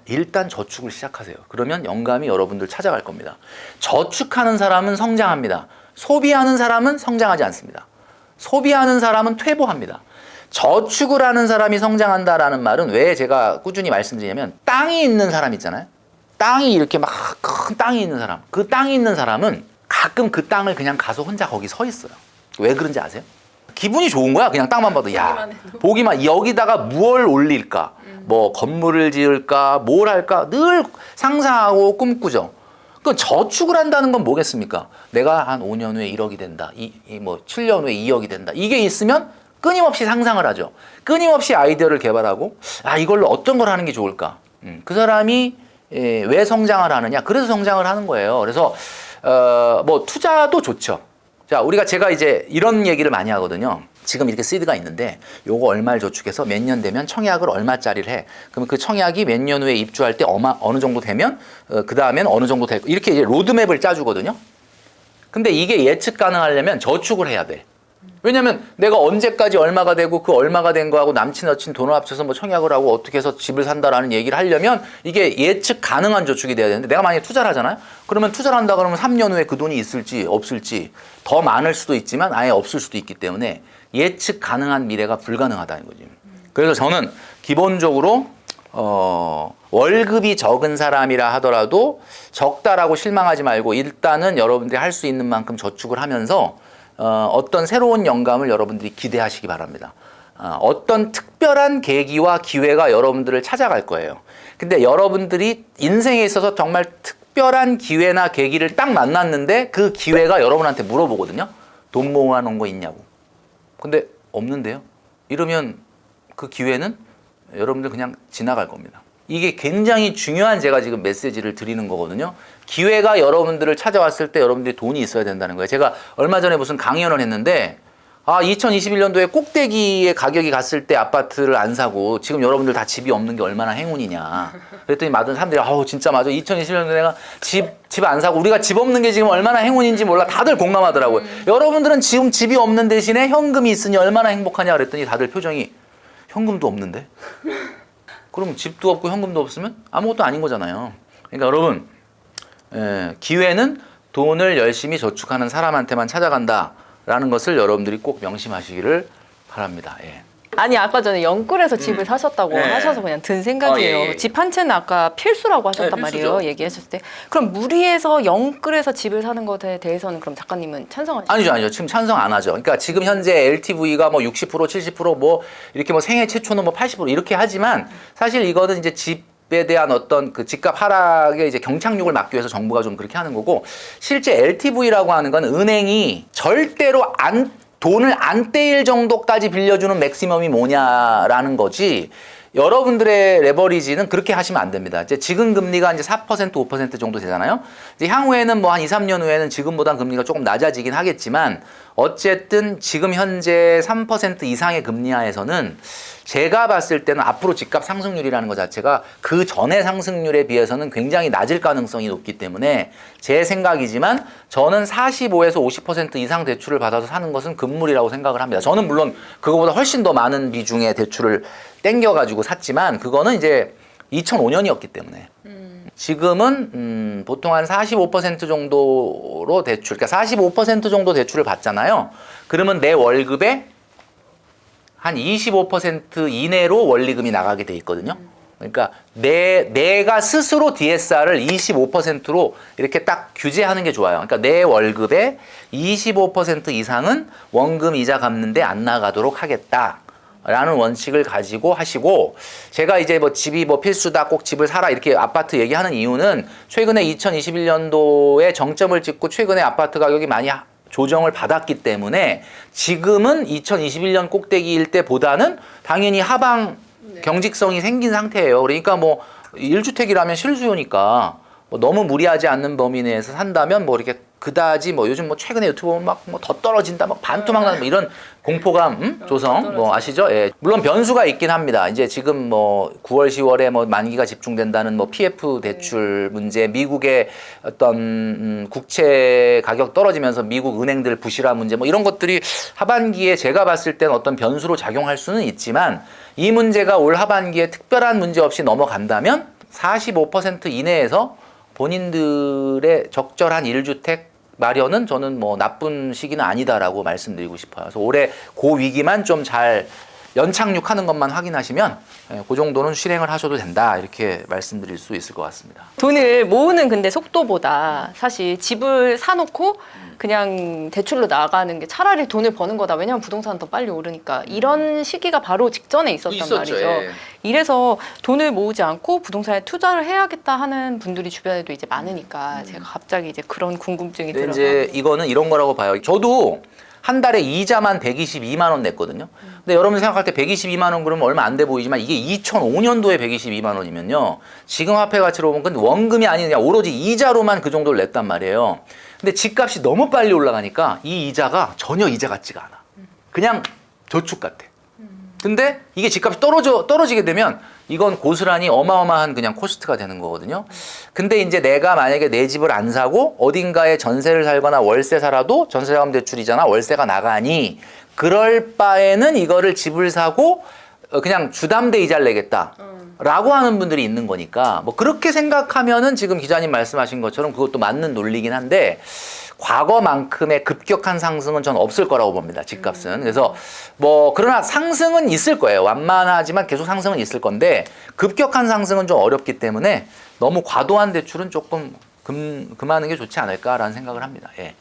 Speaker 2: 일단 저축을 시작하세요. 그러면 영감이 여러분들 찾아갈 겁니다. 저축하는 사람은 성장합니다. 소비하는 사람은 성장하지 않습니다. 소비하는 사람은 퇴보합니다. 저축을 하는 사람이 성장한다라는 말은 왜 제가 꾸준히 말씀드리냐면 땅이 있는 사람 있잖아요. 땅이 이렇게 막 큰 땅이 있는 사람. 그 땅이 있는 사람은 가끔 그 땅을 그냥 가서 혼자 거기 서 있어요. 왜 그런지 아세요? 기분이 좋은 거야. 그냥 땅만 봐도 보기만 여기다가 무얼 올릴까? 뭐 건물을 지을까? 뭘 할까? 늘 상상하고 꿈꾸죠. 그 저축을 한다는 건 뭐겠습니까? 내가 한 5년 후에 1억이 된다. 뭐 7년 후에 2억이 된다. 이게 있으면 끊임없이 상상을 하죠. 끊임없이 아이디어를 개발하고 이걸로 어떤 걸 하는 게 좋을까? 그 사람이 왜 성장을 하느냐? 그래서 성장을 하는 거예요. 그래서 뭐 투자도 좋죠. 자, 제가 이제 이런 얘기를 많이 하거든요. 지금 이렇게 시드가 있는데 요거 얼마를 저축해서 몇 년 되면 청약을 얼마짜리를 해. 그러면 그 청약이 몇 년 후에 입주할 때 어느 정도 되면 그 다음엔 어느 정도 될 이렇게 이제 로드맵을 짜주거든요. 근데 이게 예측 가능하려면 저축을 해야 돼. 왜냐면 내가 언제까지 얼마가 되고 그 얼마가 된 거하고 남친 여친 돈을 합쳐서 뭐 청약을 하고 어떻게 해서 집을 산다라는 얘기를 하려면 이게 예측 가능한 저축이 돼야 되는데 내가 만약에 투자를 하잖아요. 그러면 투자를 한다 그러면 3년 후에 그 돈이 있을지 없을지 더 많을 수도 있지만 아예 없을 수도 있기 때문에 예측 가능한 미래가 불가능하다는 거지. 그래서 저는 기본적으로 월급이 적은 사람이라 하더라도 적다라고 실망하지 말고 일단은 여러분들이 할 수 있는 만큼 저축을 하면서 어떤 새로운 영감을 여러분들이 기대하시기 바랍니다. 어떤 특별한 계기와 기회가 여러분들을 찾아갈 거예요. 근데 여러분들이 인생에 있어서 정말 특별한 기회나 계기를 딱 만났는데 그 기회가 여러분한테 물어보거든요. 돈 모아놓은 거 있냐고. 근데 없는데요. 이러면 그 기회는 여러분들 그냥 지나갈 겁니다. 이게 굉장히 중요한 제가 지금 메시지를 드리는 거거든요. 기회가 여러분들을 찾아왔을 때 여러분들이 돈이 있어야 된다는 거예요. 제가 얼마 전에 무슨 강연을 했는데 2021년도에 꼭대기의 가격이 갔을 때 아파트를 안 사고 지금 여러분들 다 집이 없는 게 얼마나 행운이냐. 그랬더니 많은 사람들이 진짜 맞아. 2021년도에 내가 집 안 사고 우리가 집 없는 게 지금 얼마나 행운인지 몰라. 다들 공감하더라고요. 여러분들은 지금 집이 없는 대신에 현금이 있으니 얼마나 행복하냐 그랬더니 다들 표정이 현금도 없는데? 그럼 집도 없고 현금도 없으면 아무것도 아닌 거잖아요. 그러니까 여러분 기회는 돈을 열심히 저축하는 사람한테만 찾아간다라는 것을 여러분들이 꼭 명심하시기를 바랍니다. 예.
Speaker 1: 아니 아까 전에 영끌에서 집을 사셨다고
Speaker 2: 네.
Speaker 1: 하셔서 그냥 든 생각이에요.
Speaker 2: 예, 예.
Speaker 1: 집 한 채는 아까 필수라고 하셨단
Speaker 2: 네, 필수죠.
Speaker 1: 말이에요. 얘기하셨을 때. 그럼 무리해서 영끌에서 집을 사는 것에 대해서는 그럼 작가님은 찬성하시나요?
Speaker 2: 아니죠. 지금 찬성 안 하죠. 그러니까 지금 현재 LTV가 뭐 60%, 70%뭐 이렇게 뭐 생애 최초는 뭐 80% 이렇게 하지만 사실 이거는 이제 집에 대한 어떤 그 집값 하락의 이제 경착륙을 막기 위해서 정부가 좀 그렇게 하는 거고, 실제 LTV라고 하는 건 은행이 절대로 돈을 안 떼일 정도까지 빌려주는 맥시멈이 뭐냐라는 거지, 여러분들의 레버리지는 그렇게 하시면 안 됩니다. 이제 지금 금리가 이제 4%, 5% 정도 되잖아요. 이제 향후에는 뭐 한 2, 3년 후에는 지금보다 금리가 조금 낮아지긴 하겠지만, 어쨌든 지금 현재 3% 이상의 금리 하에서는 제가 봤을 때는 앞으로 집값 상승률이라는 것 자체가 그 전의 상승률에 비해서는 굉장히 낮을 가능성이 높기 때문에, 제 생각이지만 저는 45에서 50% 이상 대출을 받아서 사는 것은 금물이라고 생각을 합니다. 저는 물론 그거보다 훨씬 더 많은 비중의 대출을 땡겨가지고 샀지만 그거는 이제 2005년이었기 때문에 지금은 보통 한 45% 정도로 대출, 그러니까 45% 정도 대출을 받잖아요. 그러면 내 월급에 한 25% 이내로 원리금이 나가게 돼 있거든요. 그러니까 내가 스스로 DSR을 25%로 이렇게 딱 규제하는 게 좋아요. 그러니까 내 월급의 25% 이상은 원금 이자 갚는데 안 나가도록 하겠다 라는 원칙을 가지고 하시고, 제가 이제 뭐 집이 뭐 필수다, 꼭 집을 사라 이렇게 아파트 얘기하는 이유는 최근에 2021년도에 정점을 찍고 최근에 아파트 가격이 많이 조정을 받았기 때문에 지금은 2021년 꼭대기일 때보다는 당연히 하방 경직성이 생긴 상태예요. 그러니까 뭐 1주택이라면 실수요니까 뭐 너무 무리하지 않는 범위 내에서 산다면 뭐 이렇게 그다지 뭐 요즘 뭐 최근에 유튜브 보면 막 뭐 더 떨어진다, 막 반토막 나는 뭐 이런 공포감 조성 뭐 아시죠? 예. 물론 변수가 있긴 합니다. 이제 지금 뭐 9월, 10월에 뭐 만기가 집중된다는 뭐 PF 대출 문제, 미국의 어떤 국채 가격 떨어지면서 미국 은행들 부실화 문제, 뭐 이런 것들이 하반기에 제가 봤을 땐 어떤 변수로 작용할 수는 있지만, 이 문제가 올 하반기에 특별한 문제 없이 넘어간다면 45% 이내에서 본인들의 적절한 1주택 마련은 저는 뭐 나쁜 시기는 아니다라고 말씀드리고 싶어요. 그래서 올해 그 위기만 좀 잘 연착륙하는 것만 확인하시면 그 정도는 실행을 하셔도 된다, 이렇게 말씀드릴 수 있을 것 같습니다.
Speaker 1: 돈을 모으는 근데 속도보다 사실 집을 사놓고 그냥 대출로 나가는 게 차라리 돈을 버는 거다. 왜냐하면 부동산은 더 빨리 오르니까. 이런 시기가 바로 직전에 있었단 말이죠.
Speaker 2: 예.
Speaker 1: 이래서 돈을 모으지 않고 부동산에 투자를 해야겠다 하는 분들이 주변에도 이제 많으니까 제가 갑자기 이제 그런 궁금증이
Speaker 2: 근데
Speaker 1: 들어서.
Speaker 2: 이제 이거는 이런 거라고 봐요. 저도 한 달에 이자만 122만 원 냈거든요. 근데 여러분 생각할 때 122만 원 그러면 얼마 안 돼 보이지만, 이게 2005년도에 122만 원이면요, 지금 화폐 가치로 보면 그건 원금이 아닌 그냥 오로지 이자로만 그 정도를 냈단 말이에요. 근데 집값이 너무 빨리 올라가니까 이 이자가 전혀 이자 같지가 않아. 그냥 저축 같아. 근데 이게 집값이 떨어지게 되면 이건 고스란히 어마어마한 그냥 코스트가 되는 거거든요. 근데 이제 내가 만약에 내 집을 안 사고 어딘가에 전세를 살거나 월세 살아도 전세자금 대출이잖아, 월세가 나가니 그럴 바에는 이거를 집을 사고 그냥 주담대 이자를 내겠다 라고 하는 분들이 있는 거니까, 뭐 그렇게 생각하면은 지금 기자님 말씀하신 것처럼 그것도 맞는 논리긴 한데, 과거만큼의 급격한 상승은 전 없을 거라고 봅니다, 집값은. 그래서 뭐 그러나 상승은 있을 거예요. 완만하지만 계속 상승은 있을 건데, 급격한 상승은 좀 어렵기 때문에 너무 과도한 대출은 조금 금하는 게 좋지 않을까라는 생각을 합니다. 예.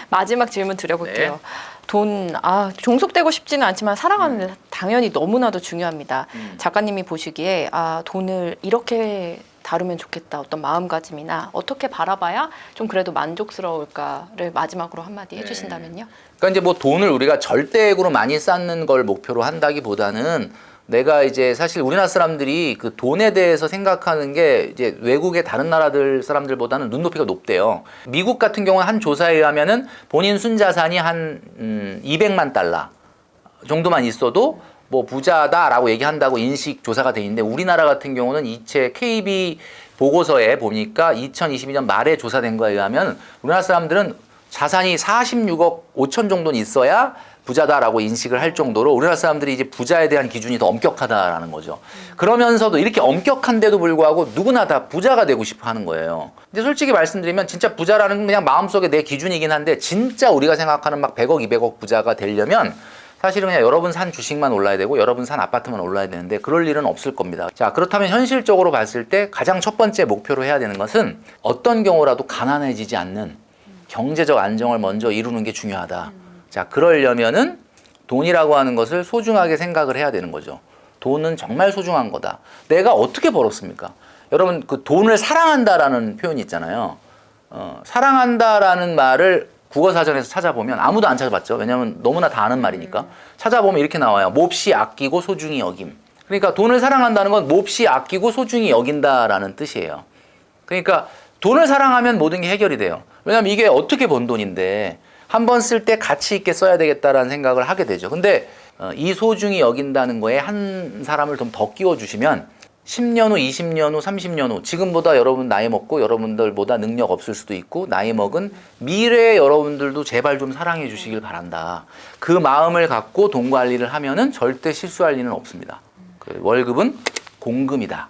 Speaker 1: 마지막 질문 드려볼게요. 돈, 종속되고 싶지는 않지만 살아가는데 당연히 너무나도 중요합니다. 작가님이 보시기에 돈을 이렇게 다루면 좋겠다, 어떤 마음가짐이나 어떻게 바라봐야 좀 그래도 만족스러울까를 마지막으로 한마디 해주신다면요.
Speaker 2: 그러니까 이제 뭐 돈을 우리가 절대액으로 많이 쌓는 걸 목표로 한다기보다는, 내가 이제 사실 우리나라 사람들이 그 돈에 대해서 생각하는 게 이제 외국의 다른 나라들 사람들보다는 눈높이가 높대요. 미국 같은 경우는 한 조사에 의하면은 본인 순자산이 한 200만 달러 정도만 있어도 뭐 부자다라고 얘기한다고 인식 조사가 돼 있는데, 우리나라 같은 경우는 이체 KB 보고서에 보니까 2022년 말에 조사된 거에 의하면 우리나라 사람들은 자산이 46억 5천 정도는 있어야 부자다라고 인식을 할 정도로 우리나라 사람들이 이제 부자에 대한 기준이 더 엄격하다라는 거죠. 그러면서도 이렇게 엄격한데도 불구하고 누구나 다 부자가 되고 싶어 하는 거예요. 근데 솔직히 말씀드리면 진짜 부자라는 건 그냥 마음속에 내 기준이긴 한데, 진짜 우리가 생각하는 막 100억, 200억 부자가 되려면 사실은 그냥 여러분 산 주식만 올라야 되고 여러분 산 아파트만 올라야 되는데 그럴 일은 없을 겁니다. 자, 그렇다면 현실적으로 봤을 때 가장 첫 번째 목표로 해야 되는 것은 어떤 경우라도 가난해지지 않는 경제적 안정을 먼저 이루는 게 중요하다. 자, 그러려면은 돈이라고 하는 것을 소중하게 생각을 해야 되는 거죠. 돈은 정말 소중한 거다. 내가 어떻게 벌었습니까? 여러분, 그 돈을 사랑한다라는 표현이 있잖아요. 사랑한다라는 말을 국어사전에서 찾아보면 아무도 안 찾아봤죠. 왜냐하면 너무나 다 아는 말이니까. 찾아보면 이렇게 나와요. 몹시 아끼고 소중히 여김. 그러니까 돈을 사랑한다는 건 몹시 아끼고 소중히 여긴다라는 뜻이에요. 그러니까 돈을 사랑하면 모든 게 해결이 돼요. 왜냐하면 이게 어떻게 번 돈인데 한 번 쓸 때 가치 있게 써야 되겠다라는 생각을 하게 되죠. 근데 이 소중히 여긴다는 거에 한 사람을 좀 더 끼워주시면 10년 후, 20년 후, 30년 후 지금보다 여러분 나이 먹고 여러분들보다 능력 없을 수도 있고 나이 먹은 미래의 여러분들도 제발 좀 사랑해 주시길 바란다. 그 마음을 갖고 돈 관리를 하면은 절대 실수할 일은 없습니다. 그 월급은 공금이다.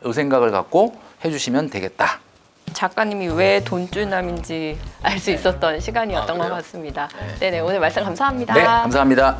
Speaker 2: 이 생각을 갖고 해주시면 되겠다.
Speaker 1: 작가님이 왜 돈줄남인지 알 수 있었던 시간이었던 것 같습니다. 네네, 오늘 말씀 감사합니다.
Speaker 2: 네, 감사합니다.